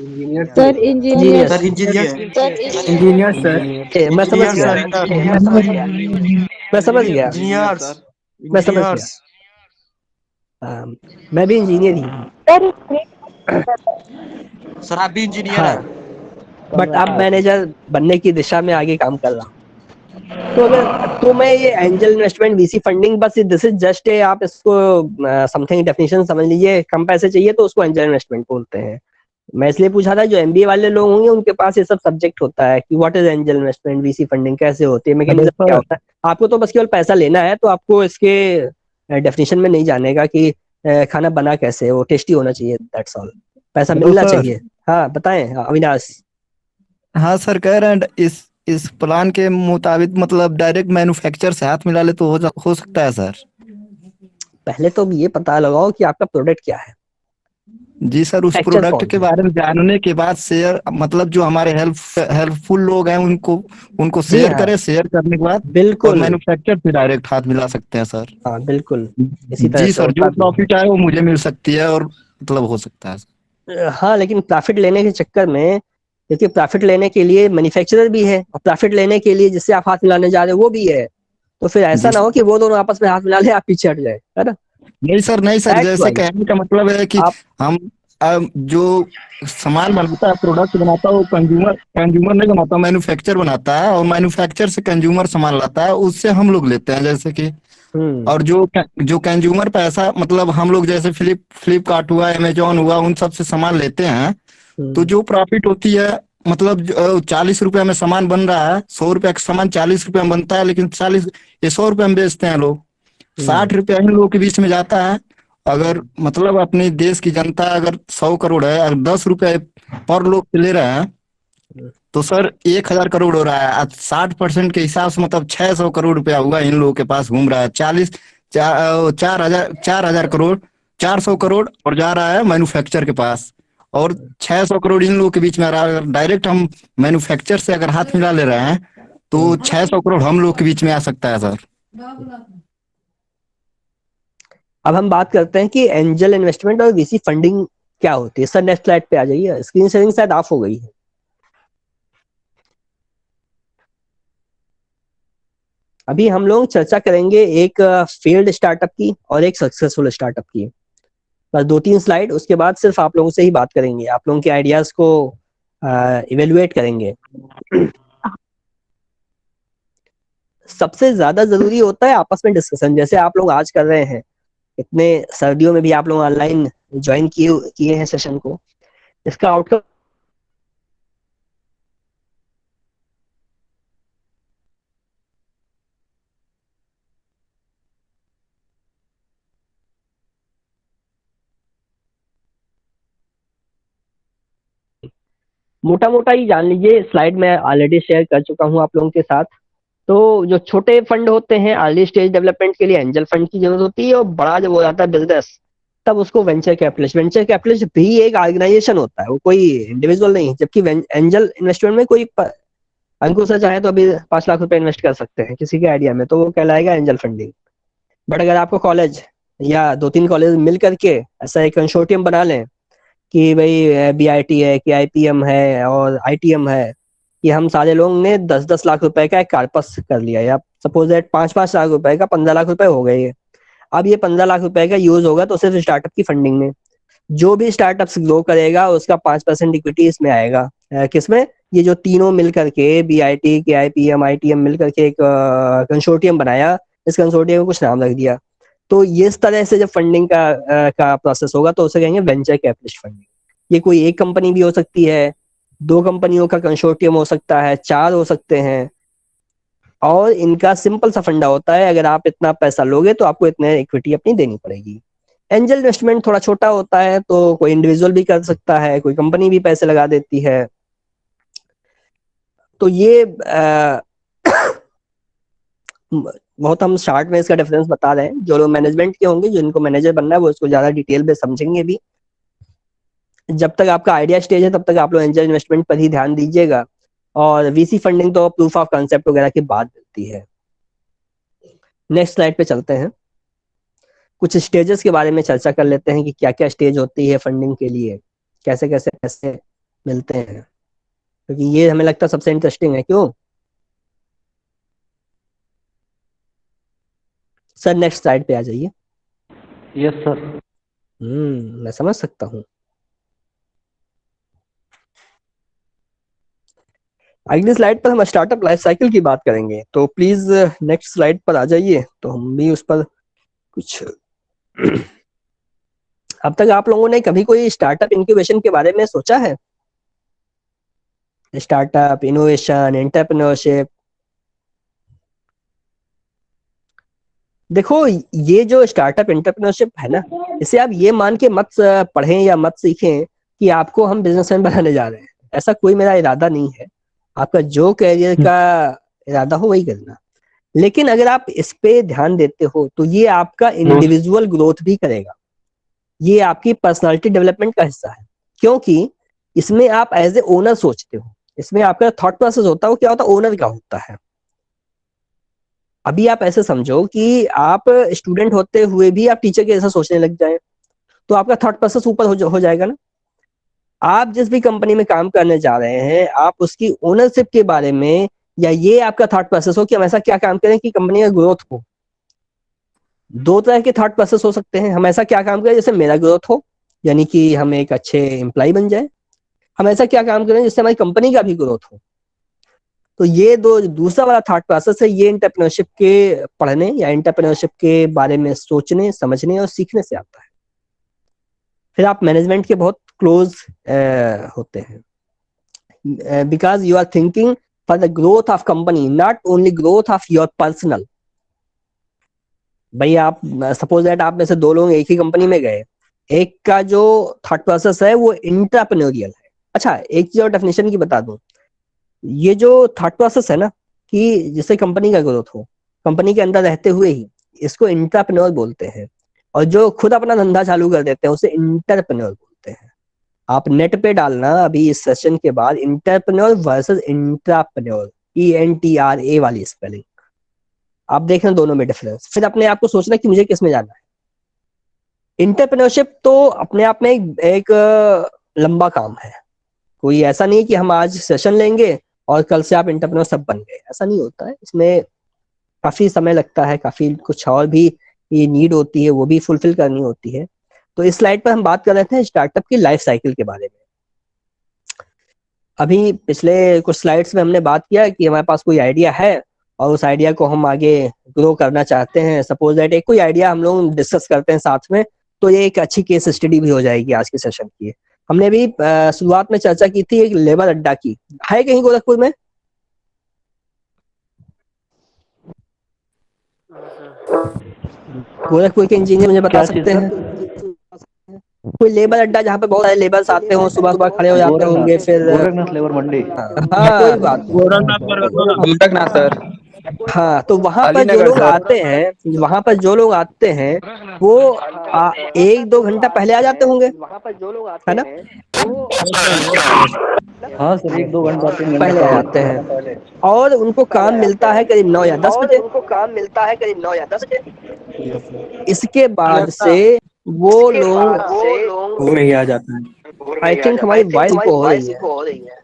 सर इंजीनियर सर इंजीनियर मैं समझ गया, मैं समझ गया, इंजीनियर्स मैं समझ गया। मैं भी इंजीनियर ही हूँ, सर आप भी इंजीनियर हाँ, हैं। बट अब मैनेजर बनने की दिशा में आगे काम कर रहा हूँ। तो मैं ये एंजल इन्वेस्टमेंट, वीसी फंडिंग, बस दिस इज जस्ट ए, आप इसको समथिंग डेफिनेशन समझ लीजिए। कम पैसे चाहिए तो उसको एंजल इन्वेस्टमेंट बोलते हैं। मैं इसलिए पूछा था, जो एमबीए वाले लोग होंगे उनके पास ये सब सब्जेक्ट होता है कि what is angel investment, VC funding कैसे होती है, मैकेनिज्म क्या होता है। आपको तो बस केवल पैसा लेना है, तो आपको इसके डेफिनेशन में नहीं जाने का कि खाना बना कैसे है, वो टेस्टी होना चाहिए, दैट्स ऑल। पैसा मिलना चाहिए। हाँ बताएं अविनाश। हाँ सर, कह रहे हैं इस प्लान के मुताबिक मतलब डायरेक्ट मैन्युफैक्चर से हाथ मिला ले तो हो सकता है सर? पहले तो ये पता लगाओ कि आपका प्रोडक्ट क्या है। जी सर, उस Factor प्रोडक्ट कौन के है? बारे में जानने के बाद शेयर, मतलब जो हमारे हेल्पफुल लोग हैं उनको जी शेयर हाँ, करें, शेयर करने के बाद और बिल्कुल, मैन्युफैक्चर से डायरेक्ट हाथ मिला सकते हैं सर। हाँ बिल्कुल, इसी तरह जी से सर, होता जो भी प्रॉफिट आए वो मुझे मिल सकती है और मतलब हो सकता है। है। हाँ, लेकिन प्रॉफिट लेने के चक्कर में, देखिए प्रॉफिट लेने के लिए मैन्युफैक्चरर भी है और प्रॉफिट लेने के लिए जिससे आप हाथ मिलाने जा रहे हो वो भी है। तो फिर ऐसा जी ना हो सर। कि वो दोनों आपस में हाथ मिला ले, आप पीछे हट जाए, है ना? नहीं सर, नहीं सर, दैट्स जैसे वाई कहने का मतलब है कि आप हम जो सामान बनाता है, प्रोडक्ट बनाता है, वो कंज्यूमर नहीं बनाता, मैन्युफैक्चर बनाता है और मैन्युफैक्चर से कंज्यूमर सामान लाता है, उससे हम लोग लेते हैं जैसे कि। हम्म और जो कंज्यूमर पैसा, मतलब हम लोग जैसे फ्लिपकार्ट हुआ, अमेजोन हुआ, उन सब से सामान लेते हैं, तो हम्म जो प्रॉफिट होती है, मतलब 40 रुपया में सामान बन रहा है, 100 रुपया का सामान 40 रुपया में बनता है, लेकिन 100 रुपया में बेचते हैं लोग। हम्म 60 रुपया इन लोगों के बीच में जाता है। अगर मतलब अपने देश की जनता अगर 100 करोड़ है, अगर 10 रुपया पर लोग से ले रहे हैं, तो सर 1,000 करोड़ हो रहा है। आज 60% के हिसाब से मतलब 600 करोड़ रुपया हुआ इन लोगों के पास घूम रहा है। 4,000 करोड़, 400 करोड़ और जा रहा है मैन्युफैक्चर के पास, और 600 करोड़ इन लोगों के बीच में आ रहा है। अगर डायरेक्ट हम मैन्युफैक्चर से अगर हाथ मिला ले रहे हैं, तो 600 करोड़ हम लोग के बीच में आ सकता है सर। अब हम बात करते हैं कि एंजल इन्वेस्टमेंट और वीसी फंडिंग क्या होती है। सर नेक्स्ट स्लाइड पे आ जाइए, स्क्रीन शेयरिंग शायद ऑफ हो गई है। अभी हम लोग चर्चा करेंगे एक फेल्ड स्टार्टअप की और एक सक्सेसफुल स्टार्टअप की। बस 2-3 स्लाइड, उसके बाद सिर्फ आप लोगों से ही बात करेंगे, आप लोगों के आइडियाज को इवेलुएट करेंगे। सबसे ज्यादा जरूरी होता है आपस में डिस्कशन, जैसे आप लोग आज कर रहे हैं। इतने सर्दियों में भी आप लोग ऑनलाइन ज्वाइन किए हैं सेशन को। इसका आउटकम मोटा मोटा ही जान लीजिए, स्लाइड में ऑलरेडी शेयर कर चुका हूं आप लोगों के साथ। तो जो छोटे फंड होते हैं अर्ली स्टेज डेवलपमेंट के लिए एंजल फंड की जरूरत होती है, और बड़ा जब हो जाता है बिजनेस तब उसको वेंचर कैपिटलिस्ट भी एक ऑर्गेनाइजेशन होता है, वो कोई इंडिविजुअल नहीं। जबकि एंजल इन्वेस्टमेंट में कोई अंकुर सर चाहे तो अभी 5 लाख रुपए इन्वेस्ट कर सकते हैं किसी के आइडिया में, तो वो कहलाएगा एंजल फंडिंग। बट अगर आपको कॉलेज या 2-3 कॉलेज मिल करके ऐसा एक कंसोर्टियम बना लें कि भाई BIT है, KIPM है और ITM है, कि हम सारे लोगों ने 10-10 लाख रुपए का एक कार्पस कर लिया, या सपोज दैट 5-5 लाख रुपए का 15 लाख रुपए हो गए। अब ये 15 लाख रुपए का यूज होगा तो सिर्फ स्टार्टअप की फंडिंग में। जो भी स्टार्टअप ग्रो करेगा उसका 5% इक्विटी इसमें आएगा। किसमें? ये जो तीनों मिल करके BIT, KIPM, ITM मिल करके एक कंसोर्टियम बनाया, इस कंसोर्टियम को कुछ नाम रख दिया। तो ये इस तरह से जब फंडिंग का प्रोसेस होगा तो उसे कहेंगे वेंचर कैपिटलिस्ट फंडिंग। ये कोई एक कंपनी भी हो सकती है, 2 कंपनियों का कंसोर्टियम हो सकता है, 4 हो सकते हैं, और इनका सिंपल सा फंडा होता है, अगर आप इतना पैसा लोगे तो आपको इतने इक्विटी अपनी देनी पड़ेगी। एंजल इन्वेस्टमेंट थोड़ा छोटा होता है, तो कोई इंडिविजुअल भी कर सकता है, कोई कंपनी भी पैसे लगा देती है। तो ये बहुत हम स्टार्ट में इसका डिफरेंस बता रहे हैं। जो लोग मैनेजमेंट के होंगे, जिनको मैनेजर बनना है, वो इसको ज्यादा डिटेल में समझेंगे भी। जब तक आपका आइडिया स्टेज है तब तक आप लोग एंजल इन्वेस्टमेंट पर ही ध्यान दीजिएगा, और VC फंडिंग तो प्रूफ ऑफ कॉन्सेप्ट वगैरह के बाद मिलती है। नेक्स्ट स्लाइड पे चलते हैं। कुछ स्टेजेस के बारे में चर्चा कर लेते हैं कि क्या क्या स्टेज होती है फंडिंग के लिए, कैसे कैसे पैसे मिलते हैं, क्योंकि ये हमें लगता है सबसे इंटरेस्टिंग है। क्यों सर? नेक्स्ट स्लाइड पे आ जाइए। Yes sir. मैं समझ सकता हूँ। अगली स्लाइड पर हम स्टार्टअप लाइफ साइकिल की बात करेंगे, तो प्लीज नेक्स्ट स्लाइड पर आ जाइए, तो हम भी उस पर कुछ अब तक आप लोगों ने कभी कोई स्टार्टअप इंक्यूबेशन के बारे में सोचा है? Startup innovation, entrepreneurship. देखो, ये जो स्टार्टअप एंटरप्रेन्योरशिप है ना, इसे आप ये मान के मत पढ़ें या मत सीखें कि आपको हम बिजनेसमैन बनाने जा रहे हैं। ऐसा कोई मेरा इरादा नहीं है। आपका जो कैरियर का इरादा हो वही करना, लेकिन अगर आप इस पे ध्यान देते हो तो ये आपका इंडिविजुअल ग्रोथ भी करेगा, ये आपकी पर्सनालिटी डेवलपमेंट का हिस्सा है, क्योंकि इसमें आप एज ए ओनर सोचते हो। इसमें आपका थॉट प्रोसेस होता है, वो क्या होता है? ओनर का होता है। अभी आप ऐसे समझो कि आप स्टूडेंट होते हुए भी आप टीचर के जैसा सोचने लग जाए, तो आपका थॉट प्रोसेस ऊपर हो जाएगा ना। आप जिस भी कंपनी में काम करने जा रहे हैं, आप उसकी ओनरशिप के बारे में, या ये आपका थॉट प्रोसेस हो कि हम ऐसा क्या काम करें कि कंपनी का ग्रोथ हो। 2 तरह के थॉट प्रोसेस हो सकते हैं। हम ऐसा क्या काम करें जैसे मेरा ग्रोथ हो, यानी कि हम एक अच्छे एम्प्लॉय बन जाए। हम ऐसा क्या काम करें जिससे हमारी कंपनी का भी ग्रोथ हो। तो ये दूसरा वाला थॉट प्रोसेस है, ये एंटरप्रेन्योरशिप के पढ़ने या एंटरप्रेन्योरशिप के बारे में सोचने, समझने और सीखने से आता है। फिर आप मैनेजमेंट के बहुत क्लोज होते हैं, because you are thinking for the growth of company, not only growth of your personal. भाई आप सपोज दैट आप में से 2 लोग एक ही कंपनी में गए, एक का जो थॉट प्रोसेस है वो इंटरप्रेन्योरियल है। अच्छा, एक चीज और डेफिनेशन की बता दूं, ये जो थॉट प्रोसेस है ना कि जिससे कंपनी का ग्रोथ हो, कंपनी के अंदर रहते हुए ही, इसको इंटरप्रेन्योर बोलते हैं। और जो खुद अपना धंधा चालू कर देते हैं उसे इंटरप्रेन्योर बोलते हैं। आप नेट पे डालना अभी इस सेशन के बाद, इंटरप्रेन्योर वर्सेस इंट्राप्रेन्योर, ENTRA वाली स्पेलिंग, आप देखना दोनों में डिफरेंस। फिर अपने आप को सोचना कि मुझे किस में जाना है। इंटरप्रेन्योरशिप तो अपने आप में एक लंबा काम है। कोई ऐसा नहीं कि हम आज सेशन लेंगे और कल से आप इंटरप्रेन्योर सब बन गए, ऐसा नहीं होता है। इसमें काफी समय लगता है, काफी कुछ और भी ये नीड होती है, वो भी फुलफिल करनी होती है। तो इस स्लाइड पर हम बात कर रहे थे स्टार्टअप की लाइफ साइकिल के बारे में। अभी पिछले कुछ स्लाइड्स में हमने बात किया कि हमारे पास कोई आइडिया है और उस आइडिया को हम आगे ग्रो करना चाहते हैं। सपोज दैट एक कोई आइडिया हम लोग डिस्कस करते हैं साथ में, तो ये एक अच्छी केस स्टडी भी हो जाएगी आज के सेशन की। हमने भी शुरुआत में चर्चा की थी एक लेबर अड्डा की, है कहीं गोरखपुर में? गोरखपुर के इंजीनियर मुझे बता सकते हैं कोई लेबर अड्डा जहाँ पे बहुत सारे लेबर्स आते हो, सुबह सुबह खड़े हो जाते होंगे, फिर गोरखनाथ लेबर मंडी। हाँ कोई बात गोरखनाथ सर। हाँ, तो वहां पर जो लोग आते हैं, वहां पर जो लोग आते हैं वो 1-2 घंटा पहले आ जाते होंगे, है ना? हाँ सर, 1-2 घंटा 3 घंटे पहले आ जाते हैं और उनको काम मिलता है करीब 9 या 10 बजे। इसके बाद से वो लोग नहीं आ जाता है। आई थिंक हमारी वॉइस को हो रही है।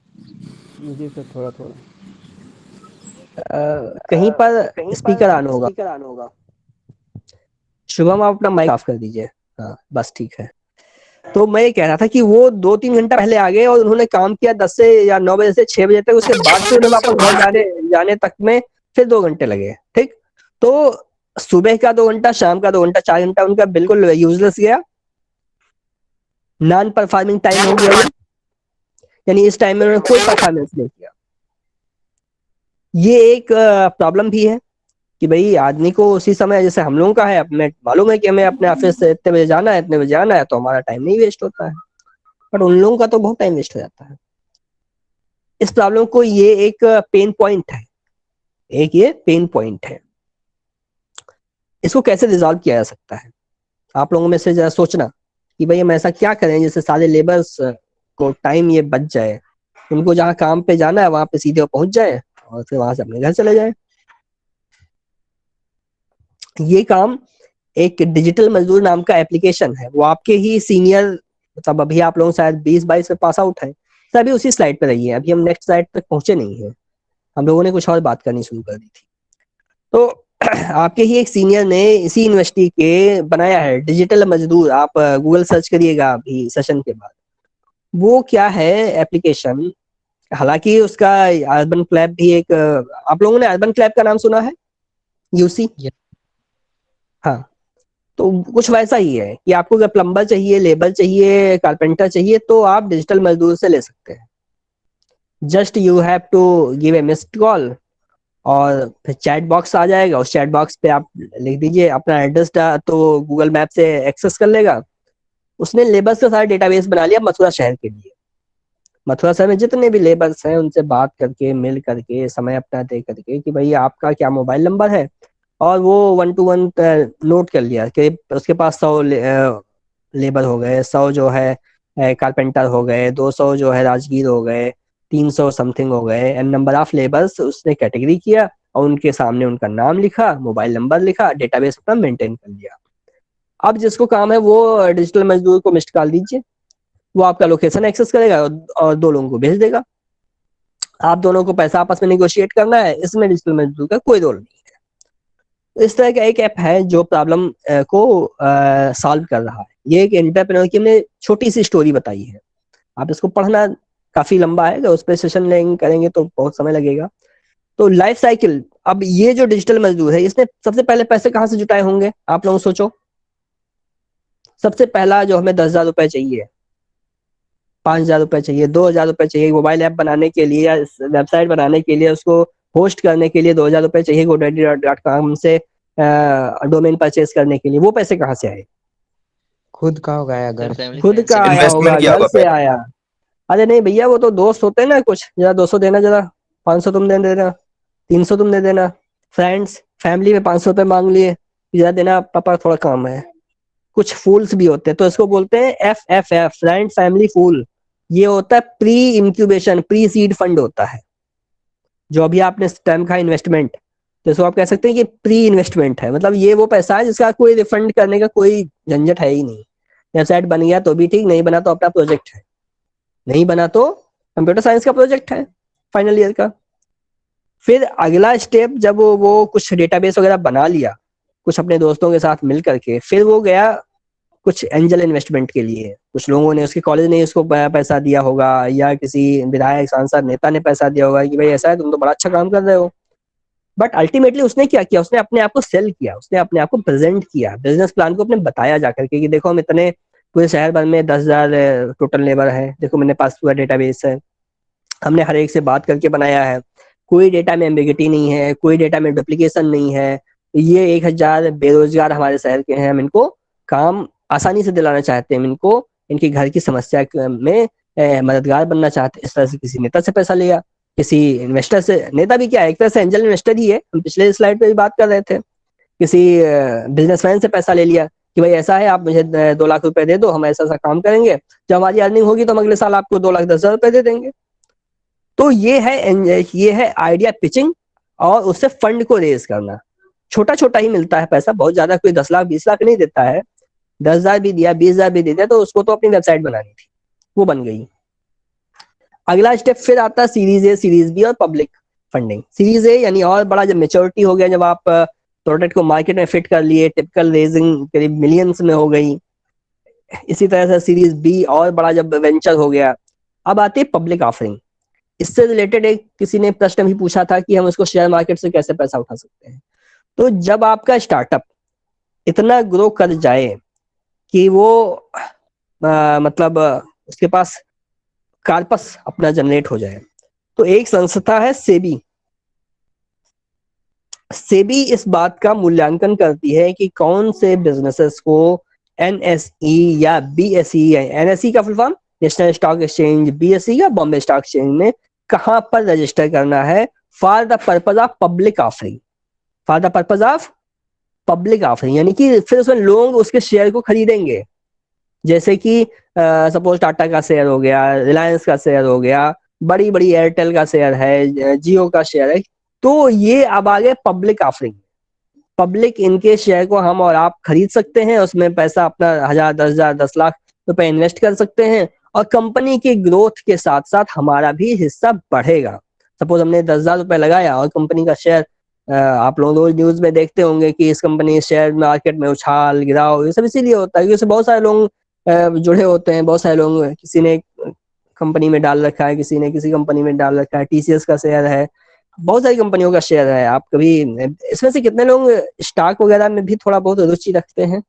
जी सर, थोड़ा थोड़ा। कहीं पर स्पीकर ऑन होगा। शुभम आप अपना माइक ऑफ कर दीजिए। हाँ बस ठीक है। तो मैं ये कह रहा था कि वो 2-3 घंटा पहले आ गए और उन्होंने काम किया 10 से या 9 बजे से 6 बजे तक। उसके बाद फिर उन्हें वापस घर जाने तक में फिर 2 घंटे लगे। ठीक, तो सुबह का 2 घंटा, शाम का 2 घंटा, 4 घंटा उनका बिल्कुल यूजलेस गया, नॉन परफॉर्मिंग टाइम हो गया ये। यानी इस टाइम में उन्होंने कोई परफॉर्मेंस नहीं किया। ये एक प्रॉब्लम भी है कि भाई आदमी को उसी समय, जैसे हम लोगों का है, हमें मालूम है कि हमें अपने ऑफिस से इतने बजे जाना है, इतने बजे आना है, तो हमारा टाइम नहीं वेस्ट होता है। पर उन लोगों का तो बहुत टाइम वेस्ट हो जाता है। इस प्रॉब्लम को, ये एक पेन पॉइंट है, ये पेन पॉइंट है। इसको कैसे रिजॉल्व किया जा सकता है? आप लोगों में से जरा सोचना कि भाई हम ऐसा क्या करें जिससे सारे लेबर्स को टाइम ये बच जाए, उनको जहाँ काम पे जाना है वहां पे सीधे वो पहुंच जाए और फिर वहां से अपने घर चले जाए। ये काम एक डिजिटल मजदूर नाम का एप्लीकेशन है, वो आपके ही सीनियर, मतलब अभी आप लोग शायद 20-22 में पास आउट है, तो अभी उसी स्लाइड पे रही है, अभी हम नेक्स्ट स्लाइड तक पहुंचे नहीं है, हम लोगों ने कुछ और बात करनी शुरू कर दी थी। तो आपके ही एक सीनियर ने इसी यूनिवर्सिटी के बनाया है डिजिटल मजदूर। आप गूगल सर्च करिएगा अभी सेशन के बाद। वो क्या है एप्लीकेशन, हालांकि उसका अर्बन क्लैब भी एक, आप लोगों ने अर्बन क्लैब का नाम सुना है? यूसी। हाँ, तो कुछ वैसा ही है कि आपको अगर प्लम्बर चाहिए, लेबर चाहिए, कारपेंटर चाहिए, तो आप डिजिटल मजदूर से ले सकते हैं। Just you have to give a missed call और फिर चैट बॉक्स आ जाएगा। उस चैट बॉक्स पे आप लिख दीजिए अपना एड्रेस, तो गूगल मैप से एक्सेस कर लेगा। उसने लेबर्स का सारा डेटाबेस बना लिया मथुरा शहर के लिए। मथुरा शहर में जितने भी लेबर्स हैं उनसे बात करके, मिल करके, समय अपना तय करके कि भाई आपका क्या मोबाइल नंबर है, और वो 1 to 1 नोट कर लिया कि उसके पास 100 लेबर हो गए, 100 जो है कारपेंटर हो गए, 200 जो है राजगीर हो गए, 300 समथिंग हो गए, एंड नंबर ऑफ लेबर्स उसने कैटेगरी किया और उनके सामने उनका नाम लिखा, मोबाइल नंबर लिखा, डेटाबेस अपना मेंटेन कर लिया। अब जिसको काम है वो डिजिटल मजदूर को मिस्ड कॉल दीजिए, वो आपका लोकेशन एक्सेस करेगा और 2 लोगों को भेज देगा। आप दोनों को पैसा आपस में निगोशिएट करना है, इसमें डिजिटल मजदूर का कोई रोल नहीं है। तो इस तरह का एक ऐप है जो प्रॉब्लम को सॉल्व कर रहा है। ये एक एंटरप्रेन्योर की हमने छोटी सी स्टोरी बताई है। आप इसको पढ़ना काफी लंबा है, उस पर सेशन लेंगे करेंगे तो बहुत समय लगेगा। तो लाइफ साइकिल, अब ये जो डिजिटल मजदूर है इसने सबसे पहले पैसे कहाँ से जुटाए होंगे? आप लोग सोचो। सबसे पहला जो हमें 10,000 रुपए चाहिए, 5,000 रुपए चाहिए, 2,000 रुपए चाहिए मोबाइल ऐप बनाने के लिए या वेबसाइट बनाने के लिए, उसको होस्ट करने के लिए 2,000 रुपए चाहिए godaddy.com से डोमेन परचेज करने के लिए। वो पैसे कहाँ से आए? खुद का होगा या घर खुद का आया होगा, इन्वेस्टमेंट किया घर होगा से पहले। आया। अरे नहीं भैया, वो तो दोस्त होते हैं ना कुछ, जरा 200 देना, जरा 500 तुम दे देना, 300 तुम दे देना। फ्रेंड्स, फैमिली में 500 रुपए मांग लिए, जरा देना पापा, थोड़ा काम है। कुछ फूल्स भी होते हैं, तो इसको बोलते हैं FFF, फ्रेंड फैमिली फूल। ये होता है pre incubation, pre seed fund होता है। जो अभी आपने स्टेम का इन्वेस्टमेंट, तो इसको आप कह सकते हैं कि प्री इन्वेस्टमेंट है। मतलब ये वो पैसा है जिसका कोई रिफंड करने का कोई झंझट है ही नहीं। वेबसाइट बन गया तो भी ठीक, नहीं बना तो अपना प्रोजेक्ट है, नहीं बना तो कंप्यूटर साइंस का प्रोजेक्ट है फाइनल ईयर का। फिर अगला स्टेप, जब वो कुछ डेटाबेस वगैरह बना लिया कुछ अपने दोस्तों के साथ मिल करके, फिर वो गया कुछ एंजल इन्वेस्टमेंट के लिए। कुछ लोगों ने, उसके कॉलेज ने उसको पैसा दिया होगा, या किसी विधायक, सांसद, नेता ने पैसा दिया होगा कि भाई ऐसा है, तुम तो बड़ा अच्छा काम कर रहे हो। बट अल्टीमेटली उसने क्या किया? उसने अपने आप को सेल किया, उसने अपने आप को प्रेजेंट किया, बिजनेस प्लान को अपने बताया जाकर के कि देखो हम इतने, पूरे शहर भर में 10,000 टोटल लेबर है, देखो मेरे पास पूरा डेटाबेस है, हमने हर एक से बात करके बनाया है, कोई डेटा में एम्बिगिटी नहीं है, कोई डेटा में डुप्लीकेशन नहीं है। ये 1,000 बेरोजगार हमारे शहर के हैं, हम इनको काम आसानी से दिलाना चाहते हैं, हम इनको इनकी घर की समस्या में मददगार बनना चाहते हैं। इस तरह से किसी नेता से पैसा लिया, किसी इन्वेस्टर से। नेता भी क्या है, एक तरह से एंजल इन्वेस्टर ही है, हम पिछले स्लाइड पे भी बात कर रहे थे। किसी बिजनेसमैन से पैसा ले लिया कि भाई ऐसा है, आप मुझे 2 लाख रुपए दे दो, हम ऐसा ऐसा काम करेंगे, जब हमारी अर्निंग होगी तो हम अगले साल आपको 2,10,000 रुपए दे देंगे। तो ये है आइडिया पिचिंग, और उससे फंड को रेज करना। छोटा छोटा ही मिलता है पैसा, बहुत ज्यादा कोई 10 लाख 20 लाख नहीं देता है। 10,000 भी दिया, 20,000 भी दे दिया, तो उसको तो अपनी वेबसाइट बनानी थी, वो बन गई। अगला स्टेप फिर आता है सीरीज ए, सीरीज बी और पब्लिक फंडिंग। सीरीज ए यानी और बड़ा, जब मेच्योरिटी हो गया, जब आप प्रोडक्ट को मार्केट में फिट कर लिए, टिपिकल रेजिंग करीब मिलियंस में हो गई। इसी तरह से सीरीज बी और बड़ा जब वेंचर हो गया। अब आती है पब्लिक ऑफरिंग। इससे रिलेटेड एक किसी ने प्रश्न भी पूछा था कि हम उसको शेयर मार्केट से कैसे पैसा उठा सकते हैं। तो जब आपका स्टार्टअप इतना ग्रो कर जाए कि वो मतलब उसके पास कार्पस अपना जनरेट हो जाए, तो एक संस्था है सेबी। सेबी इस बात का मूल्यांकन करती है कि कौन से बिजनेसेस को एनएसई या बीएसई, एनएसई का full form national stock exchange, BSE का बॉम्बे स्टॉक एक्सचेंज में कहां पर रजिस्टर करना है for the purpose of public offering. For the purpose of public offering यानी कि फिर उसमें लोग उसके शेयर को खरीदेंगे। जैसे कि सपोज टाटा का शेयर हो गया, रिलायंस का शेयर हो गया, बड़ी बड़ी एयरटेल का शेयर है, जियो का शेयर है। तो ये अब आ गए पब्लिक ऑफरिंग। पब्लिक इनके शेयर को हम और आप खरीद सकते हैं, उसमें पैसा अपना 1000, 10,000, 10 लाख रुपए इन्वेस्ट कर सकते हैं और कंपनी की ग्रोथ के साथ साथ हमारा भी हिस्सा बढ़ेगा। सपोज हमने 10,000 रुपए लगाया और कंपनी का शेयर, आप लोग रोज न्यूज में देखते होंगे कि इस कंपनी शेयर मार्केट में उछाल गिराव, ये सब इसीलिए होता है क्योंकि उससे बहुत सारे लोग जुड़े होते हैं। बहुत सारे लोग, किसी ने कंपनी में डाल रखा है, किसी ने किसी कंपनी में डाल रखा है, टीसीएस का शेयर है, बहुत सारी कंपनियों का शेयर है। आप कभी इसमें से कितने लोग स्टॉक वगैरह में भी थोड़ा बहुत रुचि रखते हैं?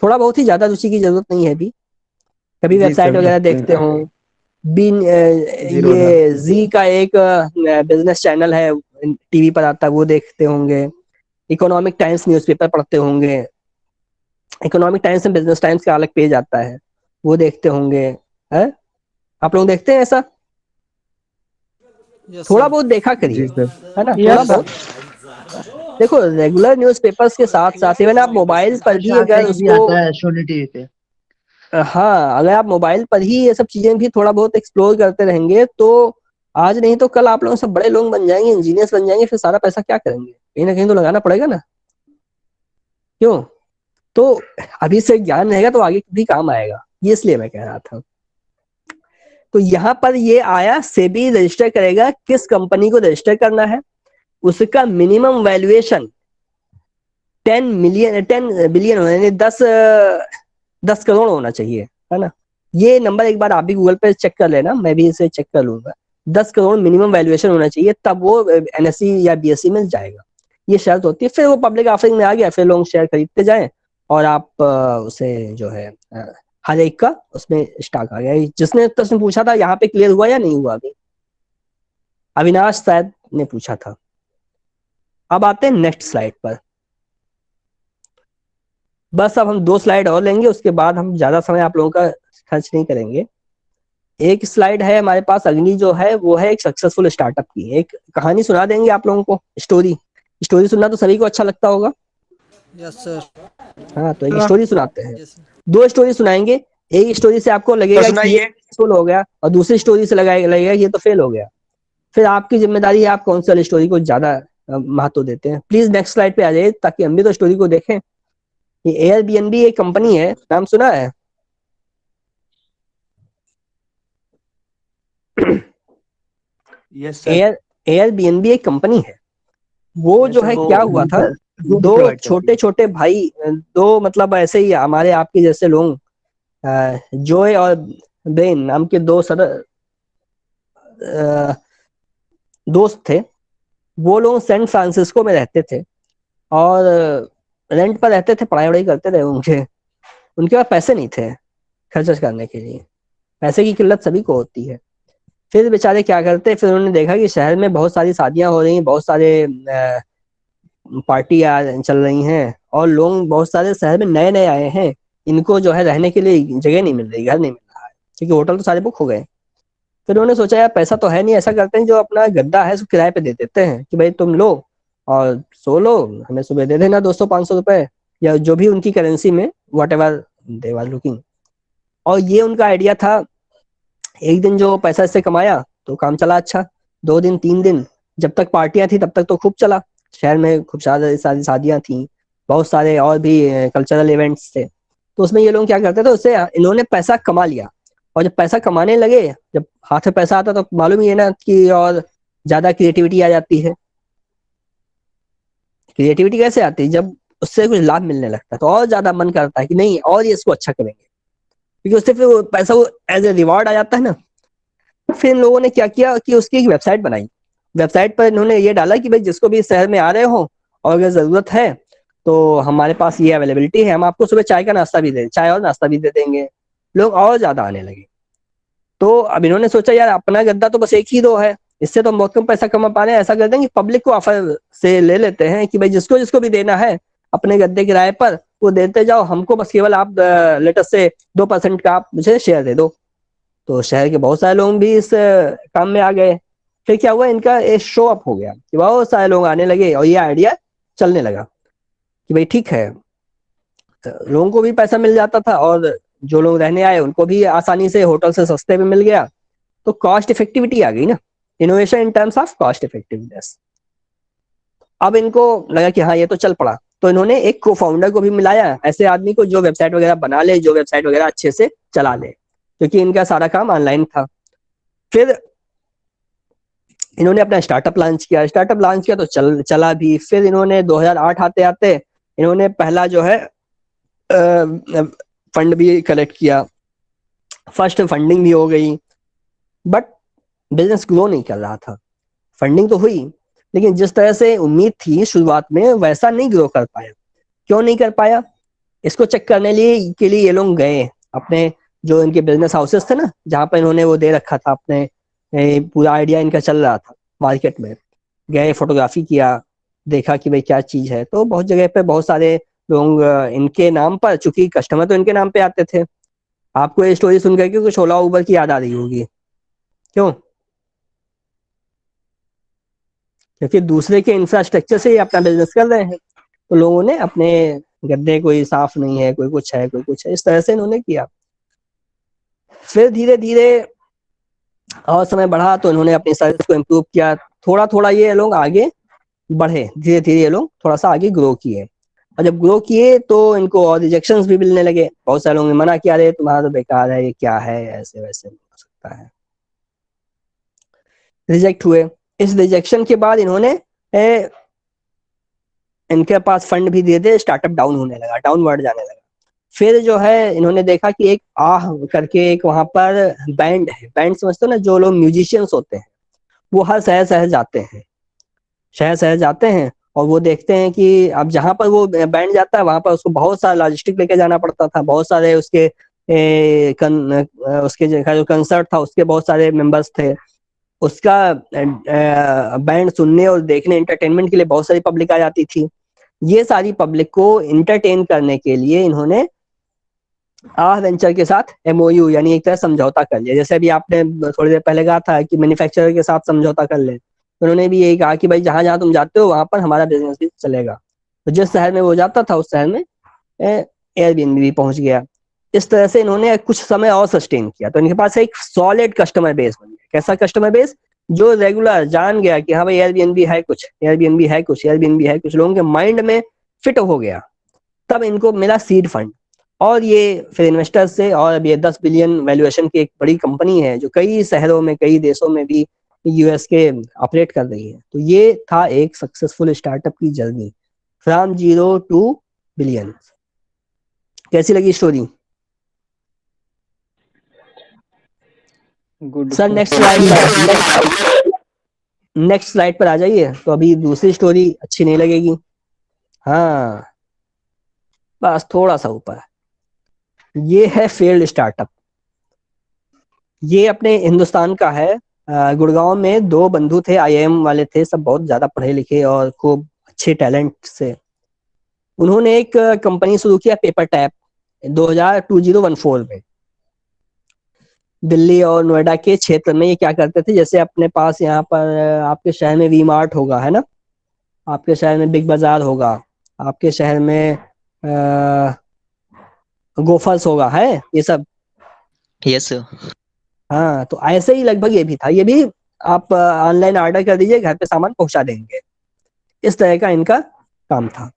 थोड़ा बहुत ही, ज्यादा रुचि की जरूरत नहीं है। भी कभी वेबसाइट वगैरह देखते हो? बीन ये जी का एक बिजनेस चैनल है, टीवी पर आता है, वो देखते होंगे। इकोनॉमिक टाइम्स न्यूज़पेपर पढ़ते होंगे। इकोनॉमिक टाइम्स में बिजनेस टाइम्स का अलग पेज आता है, वो देखते होंगे। है आप लोग देखते हैं ऐसा? थोड़ा बहुत देखा करिए, है ना? थोड़ा बहुत देखो। रेगुलर न्यूज़पेपर्स के साथ साथ इवन आप मोबाइल पर भी अगर उसको, हाँ, अगर आप मोबाइल पर ही ये सब चीजें भी थोड़ा बहुत एक्सप्लोर करते रहेंगे तो आज नहीं तो कल आप लोग सब बड़े लोग बन जाएंगे, इंजीनियर्स बन जाएंगे। फिर सारा पैसा क्या करेंगे? कहीं ना कहीं तो लगाना पड़ेगा ना, क्यों? तो अभी से ज्ञान रहेगा तो आगे भी काम आएगा, ये इसलिए मैं कह रहा था। तो यहाँ पर ये आया, सेबी रजिस्टर करेगा, किस कंपनी को रजिस्टर करना है, उसका मिनिमम वैल्यूएशन 10 बिलियन यानी 10 करोड़ होना चाहिए, है ना? ये नंबर एक बार आप भी गूगल पे चेक कर लेना, मैं भी इसे चेक कर लूंगा। 10 करोड़ मिनिमम वैल्यूएशन होना चाहिए, तब वो एनएसई या बीएसई में जाएगा। ये शर्त होती है। फिर वो पब्लिक ऑफरिंग में आ गया, फिर लोग शेयर खरीदते जाएं और आप उसे जो है हर एक का उसमें स्टॉक आ गया। जिसने प्रश्न पूछा था यहाँ पे क्लियर हुआ या नहीं हुआ? अभी अविनाश शायद ने पूछा था। अब आते हैं नेक्स्ट स्लाइड पर। बस अब हम 2 स्लाइड और लेंगे, उसके बाद हम ज्यादा समय आप लोगों का खर्च नहीं करेंगे। एक स्लाइड है हमारे पास अगली, जो है वो है एक सक्सेसफुल स्टार्टअप की। एक कहानी सुना देंगे आप लोगों को, स्टोरी सुनना तो सभी को अच्छा लगता होगा। Yes sir. हाँ, तो एक स्टोरी सुनाते हैं। 2 स्टोरी सुनाएंगे। एक स्टोरी से आपको लगेगा कि ये सक्सेसफुल हो गया और दूसरी स्टोरी से लगेगा कि ये तो फेल हो गया। फिर आपकी जिम्मेदारी है आप कौन सी स्टोरी को ज्यादा महत्व देते हैं। प्लीज नेक्स्ट स्लाइड पे आ जाइए ताकि हम भी तो स्टोरी को देखें। ये एयरबीएनबी एक कंपनी है, नाम सुना है? Yes sir. एयरबीएनबी एक कंपनी है। वो जो है क्या हुआ था, 2 छोटे छोटे भाई, 2 मतलब ऐसे ही हमारे आपके जैसे लोग, जोय और बेन नाम के 2 दोस्त थे। वो लोग सैन फ्रांसिस्को में रहते थे और रेंट पर रहते थे, पढ़ाई वढ़ाई करते थे। उनके पास पैसे नहीं थे खर्च करने के लिए। पैसे की किल्लत सभी को होती है। फिर बेचारे क्या करते, फिर उन्होंने देखा कि शहर में बहुत सारी शादियां हो रही हैं, बहुत सारे पार्टी चल रही हैं और लोग बहुत सारे शहर में नए नए आए हैं। इनको जो है रहने के लिए जगह नहीं मिल रही, घर नहीं मिल रहा है, क्योंकि होटल तो सारे बुक हो गए। फिर उन्होंने सोचा यार पैसा तो है नहीं, ऐसा करते हैं जो अपना गद्दा है उसको किराए पे दे देते हैं कि भाई तुम लो और सो लो, हमें सुबह दे देना 200-500 रुपए या जो भी उनकी करेंसी में, whatever they are looking. और ये उनका आइडिया था। एक दिन जो पैसा इससे कमाया तो काम चला अच्छा। 2 दिन 3 दिन जब तक पार्टियां थी तब तक तो खूब चला। शहर में खूब सारी शादियां थी, बहुत सारे और भी कल्चरल इवेंट्स थे। तो उसमें ये लोग क्या करते थे, उससे इन्होंने पैसा कमा लिया और जब पैसा कमाने लगे, जब हाथ में पैसा आता तो मालूम ही है ना कि और ज्यादा क्रिएटिविटी आ जाती है। क्रिएटिविटी कैसे आती है? जब उससे कुछ लाभ मिलने लगता है तो और ज्यादा मन करता है कि नहीं और ये इसको अच्छा करेंगे, क्योंकि उससे फिर वो पैसा वो एज ए रिवॉर्ड आ जाता है ना। फिर इन लोगों ने क्या किया कि उसकी एक वेबसाइट बनाई। वेबसाइट पर इन्होंने ये डाला कि भाई जिसको भी इस शहर में आ रहे हो और अगर जरूरत है तो हमारे पास ये अवेलेबिलिटी है, हम आपको सुबह चाय का नाश्ता भी दे, चाय और नाश्ता भी दे देंगे। लोग और ज्यादा आने लगे। तो अब इन्होंने सोचा यार अपना गद्दा तो बस एक ही दो है, इससे तो बहुत कम पैसा कमा पा रहे हैं, ऐसा करते हैं कि पब्लिक को ऑफर से ले लेते हैं कि भाई जिसको जिसको भी देना है अपने गद्दे किराए पर वो देते जाओ, हमको बस केवल आप लेटर से 2% का आप मुझे शेयर दे दो। तो शहर के बहुत सारे लोग भी इस काम में आ गए। फिर क्या हुआ, इनका एक शो अप हो गया कि बहुत सारे लोग आने लगे और ये आइडिया चलने लगा कि भाई ठीक है, लोगों को भी पैसा मिल जाता था और जो लोग रहने आए उनको भी आसानी से होटल से सस्ते में मिल गया। तो कॉस्ट इफेक्टिविटी आ गई ना, innovation in terms of cost effectiveness. अब इनको लगा कि हाँ ये तो चल पड़ा, तो इन्होंने एक को फाउंडर को भी मिलाया, ऐसे आदमी को जो वेबसाइट वगैरह बना ले, जो वेबसाइट वगैरह अच्छे से चला ले, क्योंकि इनका सारा काम ऑनलाइन था। फिर इन्होंने अपना स्टार्टअप लॉन्च किया। स्टार्टअप लॉन्च किया तो चला भी। फिर इन्होंने 2008 आते आते इन्होंने पहला जो है फंड भी कलेक्ट किया, फर्स्ट फंडिंग भी हो गई, बट बिजनेस ग्रो नहीं कर रहा था। फंडिंग तो हुई लेकिन जिस तरह से उम्मीद थी शुरुआत में वैसा नहीं ग्रो कर पाया। क्यों नहीं कर पाया, इसको चेक करने के लिए ये लोग गए अपने जो इनके बिजनेस हाउसेस थे ना, जहाँ पर इन्होंने वो दे रखा था अपने, पूरा आइडिया इनका चल रहा था मार्केट में, गए फोटोग्राफी किया, देखा कि भाई क्या चीज है। तो बहुत जगह पे बहुत सारे लोग इनके नाम पर, चूंकि कस्टमर तो इनके नाम पे आते थे। आपको ये स्टोरी सुन करके कुछ ओला उबर की याद आ रही होगी, क्यों? क्योंकि दूसरे के इंफ्रास्ट्रक्चर से ही अपना बिजनेस कर रहे हैं। तो लोगों ने अपने गद्दे कोई साफ नहीं है, कोई कुछ है, कोई कुछ है, इस तरह से इन्होंने किया। फिर धीरे धीरे और समय बढ़ा तो इन्होंने अपनी सर्विस को इम्प्रूव किया। थोड़ा थोड़ा ये लोग आगे बढ़े, धीरे धीरे ये लोग थोड़ा सा आगे ग्रो किए। और जब ग्रो किए तो इनको और रिजेक्शंस भी मिलने लगे। बहुत सारे लोगों ने मना किया, अरे तुम्हारा तो बेकार है, ये क्या है, ऐसे वैसे नहीं हो सकता है। रिजेक्ट हुए। इस रिजेक्शन के बाद इन्होंने इनके पास फंड भी दिए थे, स्टार्टअप डाउन होने लगा, डाउनवर्ड जाने लगा। फिर जो है इन्होंने देखा कि एक आह करके एक वहां पर बैंड है, बैंड समझते हो ना, जो लोग म्यूजिशियंस होते हैं वो हर शहर शहर जाते हैं, शहर शहर जाते हैं और वो देखते हैं कि अब जहां पर वो बैंड जाता है वहां पर उसको बहुत सारा लॉजिस्टिक लेके जाना पड़ता था, बहुत सारे उसके उसके जो कंसर्ट था उसके बहुत सारे मेंबर्स थे, उसका बैंड सुनने और देखने, एंटरटेनमेंट के लिए बहुत सारी पब्लिक आ जाती थी। ये सारी पब्लिक को इंटरटेन करने के लिए इन्होंने आह वेंचर के साथ एमओयू यानी एक तरह समझौता कर लिया। जैसे अभी आपने थोड़ी देर पहले कहा था कि मैन्युफैक्चरर के साथ समझौता कर ले, उन्होंने भी यही कहा कि भाई जहां जहां तुम जाते हो वहां पर हमारा बिजनेस भी चलेगा। तो जिस शहर में वो जाता था उस शहर में एयरबीएनबी भी पहुंच गया। इस तरह से इन्होंने कुछ समय और सस्टेन किया तो इनके पास एक सॉलिड कस्टमर बेस बन गया। कैसा कस्टमर बेस? जो रेगुलर जान गया कि हाँ भाई एयरबीएनबी है कुछ, एयरबीएनबी है कुछ, एयरबीएनबी है कुछ, लोगों के माइंड में फिट हो गया। तब इनको मिला सीड फंड और ये फिर इन्वेस्टर्स से, और अब ये 10 बिलियन वैल्यूएशन की एक बड़ी कंपनी है जो कई शहरों में, कई देशों में भी यूएस के ऑपरेट कर रही है। तो ये था एक सक्सेसफुल स्टार्टअप की जर्नी फ्रॉम 0 to बिलियन। कैसी लगी story? Good sir next slide पर आ जाइए। तो अभी दूसरी स्टोरी अच्छी नहीं लगेगी, हाँ बस थोड़ा सा ऊपर। ये है फेल्ड स्टार्टअप। ये अपने हिंदुस्तान का है। गुड़गांव में दो बंधु थे, आईआईएम वाले थे, सब बहुत ज्यादा पढ़े लिखे और खूब अच्छे टैलेंट से। उन्होंने एक कंपनी शुरू किया पेपर टैप 2014 में। दिल्ली और नोएडा के क्षेत्र में ये क्या करते थे, जैसे अपने पास यहाँ पर आपके शहर में वी मार्ट होगा, है ना, आपके शहर में बिग बाजार होगा, आपके शहर में गोफर्स होगा, है ये सब। Yes sir. हाँ तो ऐसे ही लगभग ये भी था। ये भी आप ऑनलाइन ऑर्डर कर दीजिए, घर पे सामान पहुंचा देंगे, इस तरह का इनका काम था।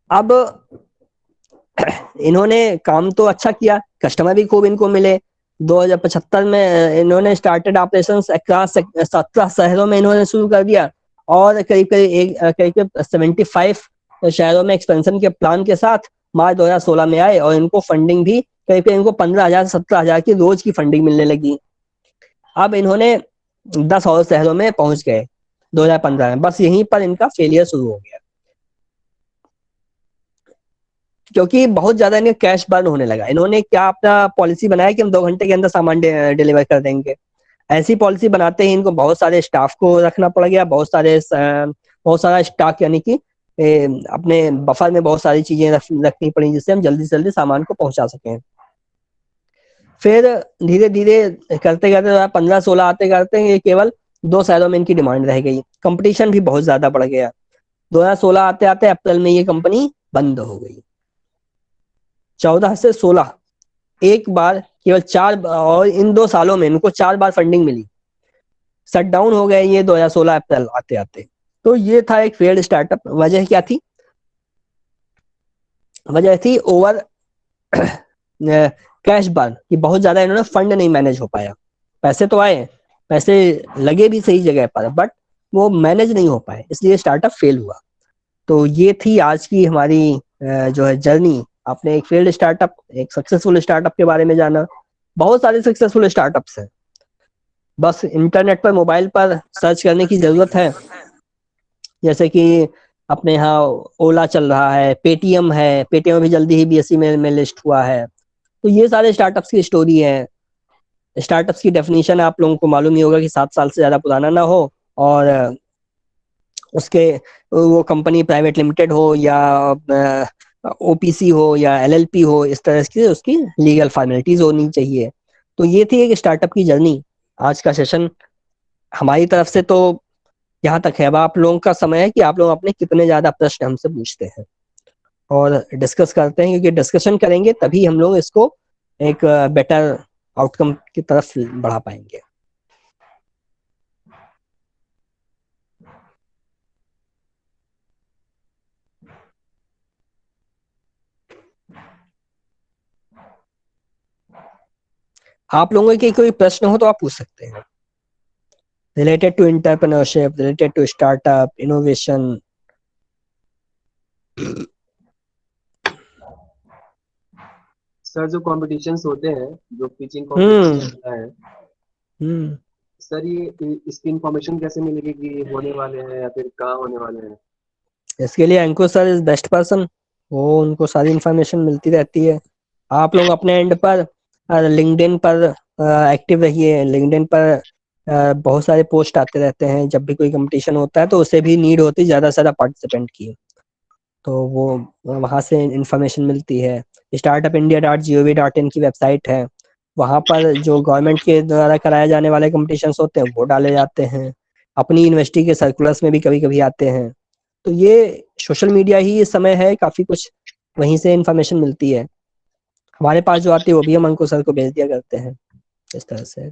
अब इन्होंने काम तो अच्छा किया, कस्टमर भी खूब इनको मिले। 2075 में इन्होंने स्टार्टेड ऑपरेशन 17 शहरों में इन्होंने शुरू कर दिया और करीब 75 शहरों में एक्सपेंशन के प्लान के साथ मार्च 2016 में आए और इनको फंडिंग भी करीब इनको 15,000 17,000 की रोज की फंडिंग मिलने लगी। अब इन्होंने 10 और शहरों में पहुंच गए 2015 में, बस यहीं पर इनका फेलियर शुरू हो गया क्योंकि बहुत ज्यादा इन्हें कैश बर्न होने लगा। इन्होंने क्या अपना पॉलिसी बनाया कि हम 2 घंटे के अंदर सामान डिलीवर कर देंगे। ऐसी पॉलिसी बनाते ही इनको बहुत सारे स्टाफ को रखना पड़ गया, बहुत सारा स्टॉक, यानी कि अपने बफर में बहुत सारी चीजें रखनी पड़ी जिससे हम जल्दी से जल्दी सामान को पहुंचा सकें। फिर धीरे धीरे करते करते 15-16 आते करते ये केवल 2 शहरों में इनकी डिमांड रह गई। कंपटीशन भी बहुत ज्यादा बढ़ गया। 2016 आते आते अप्रैल में ये कंपनी बंद हो गई। 14 से 16 एक बार केवल 4, और इन 2 सालों में इनको 4 बार फंडिंग मिली। शट डाउन हो गए ये 2016 अप्रैल आते आते। तो ये था एक फेल्ड स्टार्टअप। वजह क्या थी? वजह थी ओवर कैश बर्न, कि बहुत ज्यादा इन्होंने फंड नहीं मैनेज हो पाया। पैसे तो आए, पैसे लगे भी सही जगह पर, बट वो मैनेज नहीं हो पाए, इसलिए स्टार्टअप फेल हुआ। तो ये थी आज की हमारी जो है जर्नी। आपने एक फेल्ड स्टार्टअप, एक सक्सेसफुल स्टार्टअप के बारे में जाना। बहुत सारे सक्सेसफुल स्टार्टअप्स हैं, बस इंटरनेट पर मोबाइल पर सर्च करने की जरूरत है। जैसे कि अपने यहाँ ओला चल रहा है, पेटीएम है, पेटीएम भी जल्दी ही बीएसई में लिस्ट हुआ है। तो ये सारे स्टार्टअप्स की स्टोरी है। स्टार्टअप्स की डेफिनेशन आप लोगों को मालूम ही होगा कि 7 साल से ज्यादा पुराना ना हो और उसके वो कंपनी प्राइवेट लिमिटेड हो या ओपीसी हो या एलएलपी हो, इस तरह की उसकी लीगल फॉर्मेलिटीज होनी चाहिए। तो ये थी एक स्टार्टअप की जर्नी। आज का सेशन हमारी तरफ से तो यहाँ तक है। अब आप लोगों का समय है कि आप लोग अपने कितने ज्यादा प्रश्न हमसे पूछते हैं और डिस्कस करते हैं, क्योंकि डिस्कशन करेंगे तभी हम लोग इसको एक बेटर आउटकम की तरफ बढ़ा पाएंगे। आप लोगों के कोई प्रश्न हो तो आप पूछ सकते हैं, related to entrepreneurship, related to startup, innovation. Sir जो कॉम्पिटिशन्स होते हैं, जो पिचिंग कॉम्पिटिशन होता है, सर ये इसकी इंफॉर्मेशन कैसे मिलेगी कि होने वाले हैं या फिर कहाँ होने वाले हैं? इसके लिए अंकुर सर इज बेस्ट पर्सन, वो उनको सारी इंफॉर्मेशन मिलती रहती है। आप लोग अपने एंड पर लिंक्डइन पर एक्टिव रहिए। लिंक्डइन पर बहुत सारे पोस्ट आते रहते हैं। जब भी कोई कंपटीशन होता है तो उसे भी नीड होती है ज़्यादा से ज़्यादा पार्टिसिपेंट की, तो वो वहाँ से इंफॉर्मेशन मिलती है। startupindia.gov.in की वेबसाइट है, वहाँ पर जो गवर्नमेंट के द्वारा कराए जाने वाले कंपटीशंस होते हैं वो डाले जाते हैं। अपनी यूनिवर्सिटी के सर्कुलर्स में भी कभी कभी आते हैं। तो ये सोशल मीडिया ही इस समय है, काफ़ी कुछ वहीं से इंफॉर्मेशन मिलती है। हमारे पास जो आती है वो भी हम अंकुर सर को भेज दिया करते हैं। इस तरह से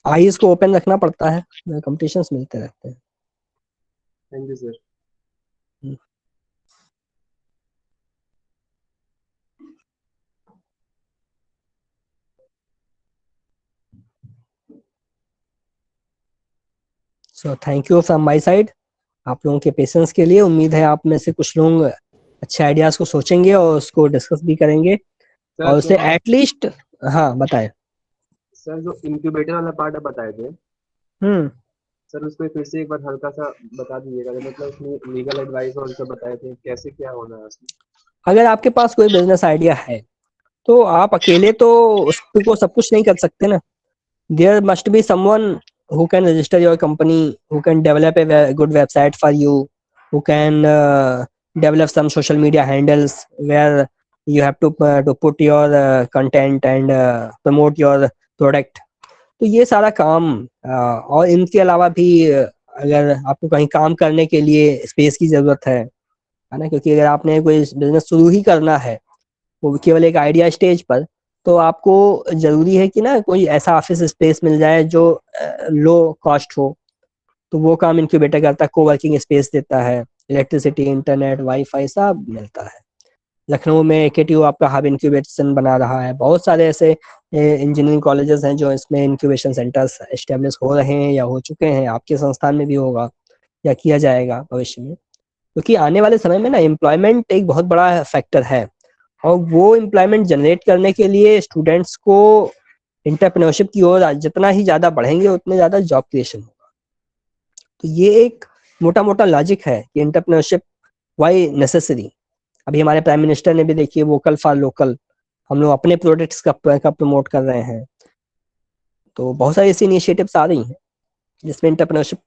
आईज को ओपन रखना पड़ता है, कंपटीशंस मिलते रहते हैं। Thank you sir. So thank you from my side आप लोगों के पेशेंस के लिए। उम्मीद है आप में से कुछ लोग अच्छे आइडियाज को सोचेंगे और उसको डिस्कस भी करेंगे और उसे एटलीस्ट। हाँ बताएं सर। जो इंक्यूबेटर वाला पार्ट आप बताए थे सर, उसमें फिर से एक बार हल्का सा बता दीजिएगा। मतलब उसमें लीगल एडवाइस और सब बताए थे, कैसे क्या होना है उसमें? अगर आपके पास कोई बिजनेस आइडिया है तो आप अकेले तो उसको सब कुछ नहीं कर सकते ना। There must be someone who can register your company, who can develop a good website for you, who can develop some social media handles where you have to put your content and promote your product. तो ये सारा काम और इनके अलावा भी अगर आपको कहीं काम करने के लिए स्पेस की ज़रूरत है ना, क्योंकि अगर आपने कोई बिजनेस शुरू ही करना है वो भी केवल एक आइडिया स्टेज पर, तो आपको जरूरी है कि ना कोई ऐसा ऑफिस स्पेस मिल जाए जो लो कॉस्ट हो। तो वो काम इनक्यूबेटर करता है, कोवर्किंग स्पेस देता है, इलेक्ट्रिसिटी, इंटरनेट, वाईफाई सब मिलता है। लखनऊ में KTU आपका हब इंक्यूबेशन बना रहा है। बहुत सारे ऐसे इंजीनियरिंग कॉलेजेस हैं जो इसमें इंक्यूबेशन सेंटर्स एस्टेब्लिश हो रहे हैं या हो चुके हैं। आपके संस्थान में भी होगा या किया जाएगा भविष्य में, क्योंकि आने वाले समय में ना एम्प्लॉयमेंट एक बहुत बड़ा फैक्टर है, और वो एम्प्लॉयमेंट जनरेट करने के लिए स्टूडेंट्स को एंटरप्रेन्योरशिप की ओर जितना ही ज़्यादा बढ़ेंगे उतने ज़्यादा जॉब क्रिएशन होगा। तो ये एक मोटा मोटा लॉजिक है कि एंटरप्रेन्योरशिप वाई नेसेसरी। अभी हमारे प्राइम मिनिस्टर ने भी देखिए वोकल फॉर लोकल, हम लोग अपने प्रोडक्ट्स का प्रमोट कर रहे हैं। तो बहुत सारी ऐसी इनिशिएटिव्स आ रही हैं जिसमें एंटरप्रेन्योरशिप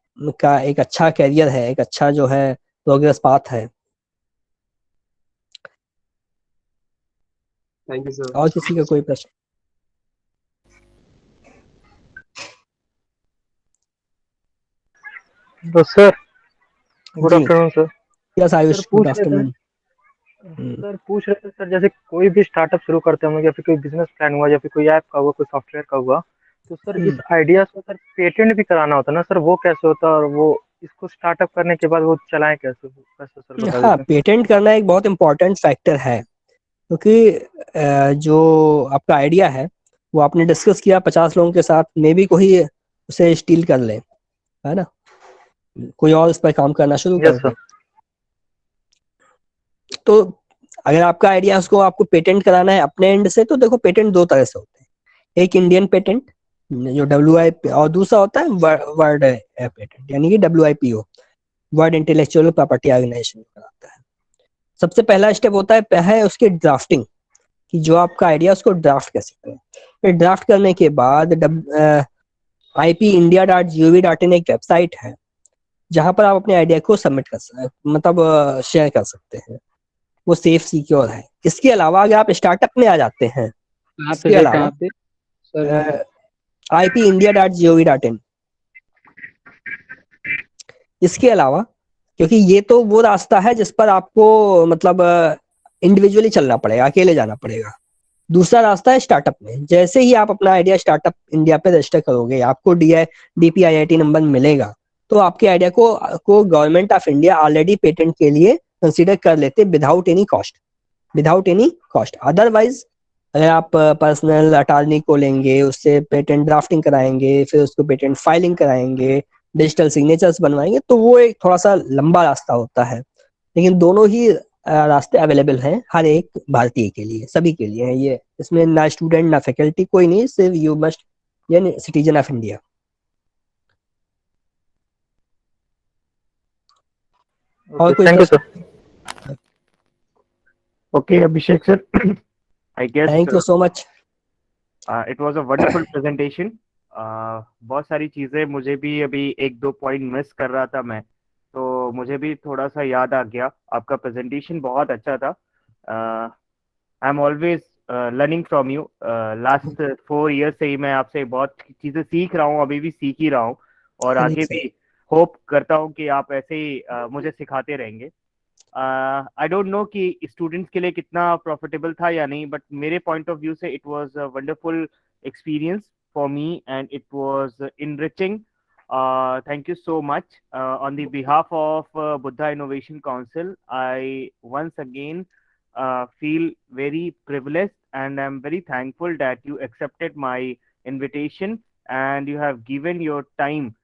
का एक अच्छा कैरियर है, एक अच्छा जो है प्रोग्रेस पाथ है। Thank you sir. और किसी का कोई प्रश्न? तो सर गुड जी afternoon sir. Yes Ayush, sir good पूछ रहे थे आफ्टरनून। सर पूछ रहे थे सर, जैसे कोई भी स्टार्टअप शुरू करते हैं हम लोग, या फिर कोई बिजनेस प्लान हुआ या फिर कोई ऐप का हुआ, कोई सॉफ्टवेयर का हुआ, तो सर इस आइडिया को सर पेटेंट भी कराना होता है ना सर, वो कैसे होता है? और वो इसको स्टार्टअप करने के बाद वो चलाएं कैसे, कैसे सर बता हाँ, देते हैं। पेटेंट करना एक बहुत इम्पोर्टेंट फैक्टर है, क्योंकि जो आपका आइडिया है वो आपने डिस्कस किया 50 लोगों के साथ, मे बी कोई उसे स्टील कर ले, है ना, कोई और उस पर काम करना शुरू कर यस दे। सर। तो अगर आपका आइडिया उसको आपको पेटेंट कराना है अपने एंड से, तो देखो पेटेंट दो तरह से होते हैं। एक इंडियन पेटेंट जो WIP, और दूसरा होता है वर्ल्ड पेटेंट यानी कि WIPO, world intellectual property organisation कराता है। सबसे पहला स्टेप होता है उसके ड्राफ्टिंग, कि जो आपका आइडिया उसको ड्राफ्ट कैसे करें। फिर ड्राफ्ट करने के बाद IPindia.gov.in एक वेबसाइट है जहां पर आप अपने आइडिया को सबमिट कर सकते, मतलब शेयर कर सकते हैं। वो सेफ सिक्योर है। इसके अलावा अगर आप स्टार्टअप में आ जाते हैं, इसके अलावा सर IPindia.gov.in, इसके अलावा, क्योंकि ये तो वो रास्ता है जिस पर आपको मतलब इंडिविजुअली चलना पड़ेगा, अकेले जाना पड़ेगा। दूसरा रास्ता है स्टार्टअप में। जैसे ही आप अपना आइडिया स्टार्टअप इंडिया पे रजिस्टर करोगे, आपको DPIIT नंबर मिलेगा, तो आपके आइडिया को government of India already patent के लिए कंसीडर कर लेते विदाउट एनी कॉस्ट। अदरवाइज अगर आप पर्सनल अटॉर्नी को लेंगे, उससे पेटेंट ड्राफ्टिंग कराएंगे, फिर उसको पेटेंट फाइलिंग कराएंगे, डिजिटल सिग्नेचर्स बनवाएंगे, तो वो एक थोड़ा सा लंबा रास्ता होता है। लेकिन दोनों ही रास्ते अवेलेबल हैं हर एक भारतीय के लिए, सभी के लिए है ये। इसमें ना स्टूडेंट ना फैकल्टी, कोई नहीं, सिर्फ यू मस्ट यानी सिटीजन ऑफ इंडिया। और कोई थैंक यू प्रश्न? Sir. Okay, Abhishek sir. I guess thank you so much. it was a wonderful presentation. बहुत सारी चीजें मुझे भी अभी एक दो पॉइंट मिस कर रहा था मैं, तो मुझे भी थोड़ा सा याद आ गया। आपका प्रेजेंटेशन बहुत अच्छा था। I am always learning from you. Last 4 year से ही मैं आपसे बहुत चीजें सीख रहा हूँ, अभी भी सीख ही रहा हूँ, और अरे आगे सर, भी होप करता हूँ कि आप ऐसे ही मुझे सिखाते रहेंगे। आई डोंट नो कि स्टूडेंट्स के लिए कितना प्रॉफिटेबल था या नहीं, बट मेरे पॉइंट ऑफ व्यू से it was a wonderful experience for me and it was enriching. Thank you so much. On the behalf of Buddha Innovation Council, I once again feel very privileged and I'm very thankful that you accepted my invitation and you have given your time,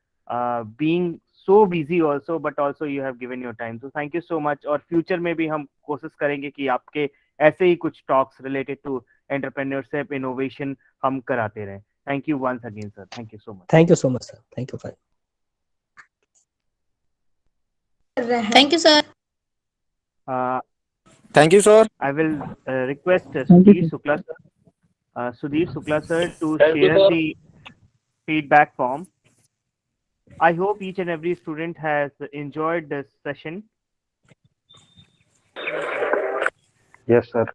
being so busy also, but also you have given your time. So thank you so much. और future में भी हम कोशिश करेंगे कि आपके ऐसे ही कुछ talks related to entrepreneurship innovation हम कराते रहें। Thank you once again, sir. Thank you so much. Thank you so much sir, thank you. Thank you sir. Thank you sir. I will request Sudhir Shukla sir, to share the feedback form. I hope each and every student has enjoyed this session. Yes sir.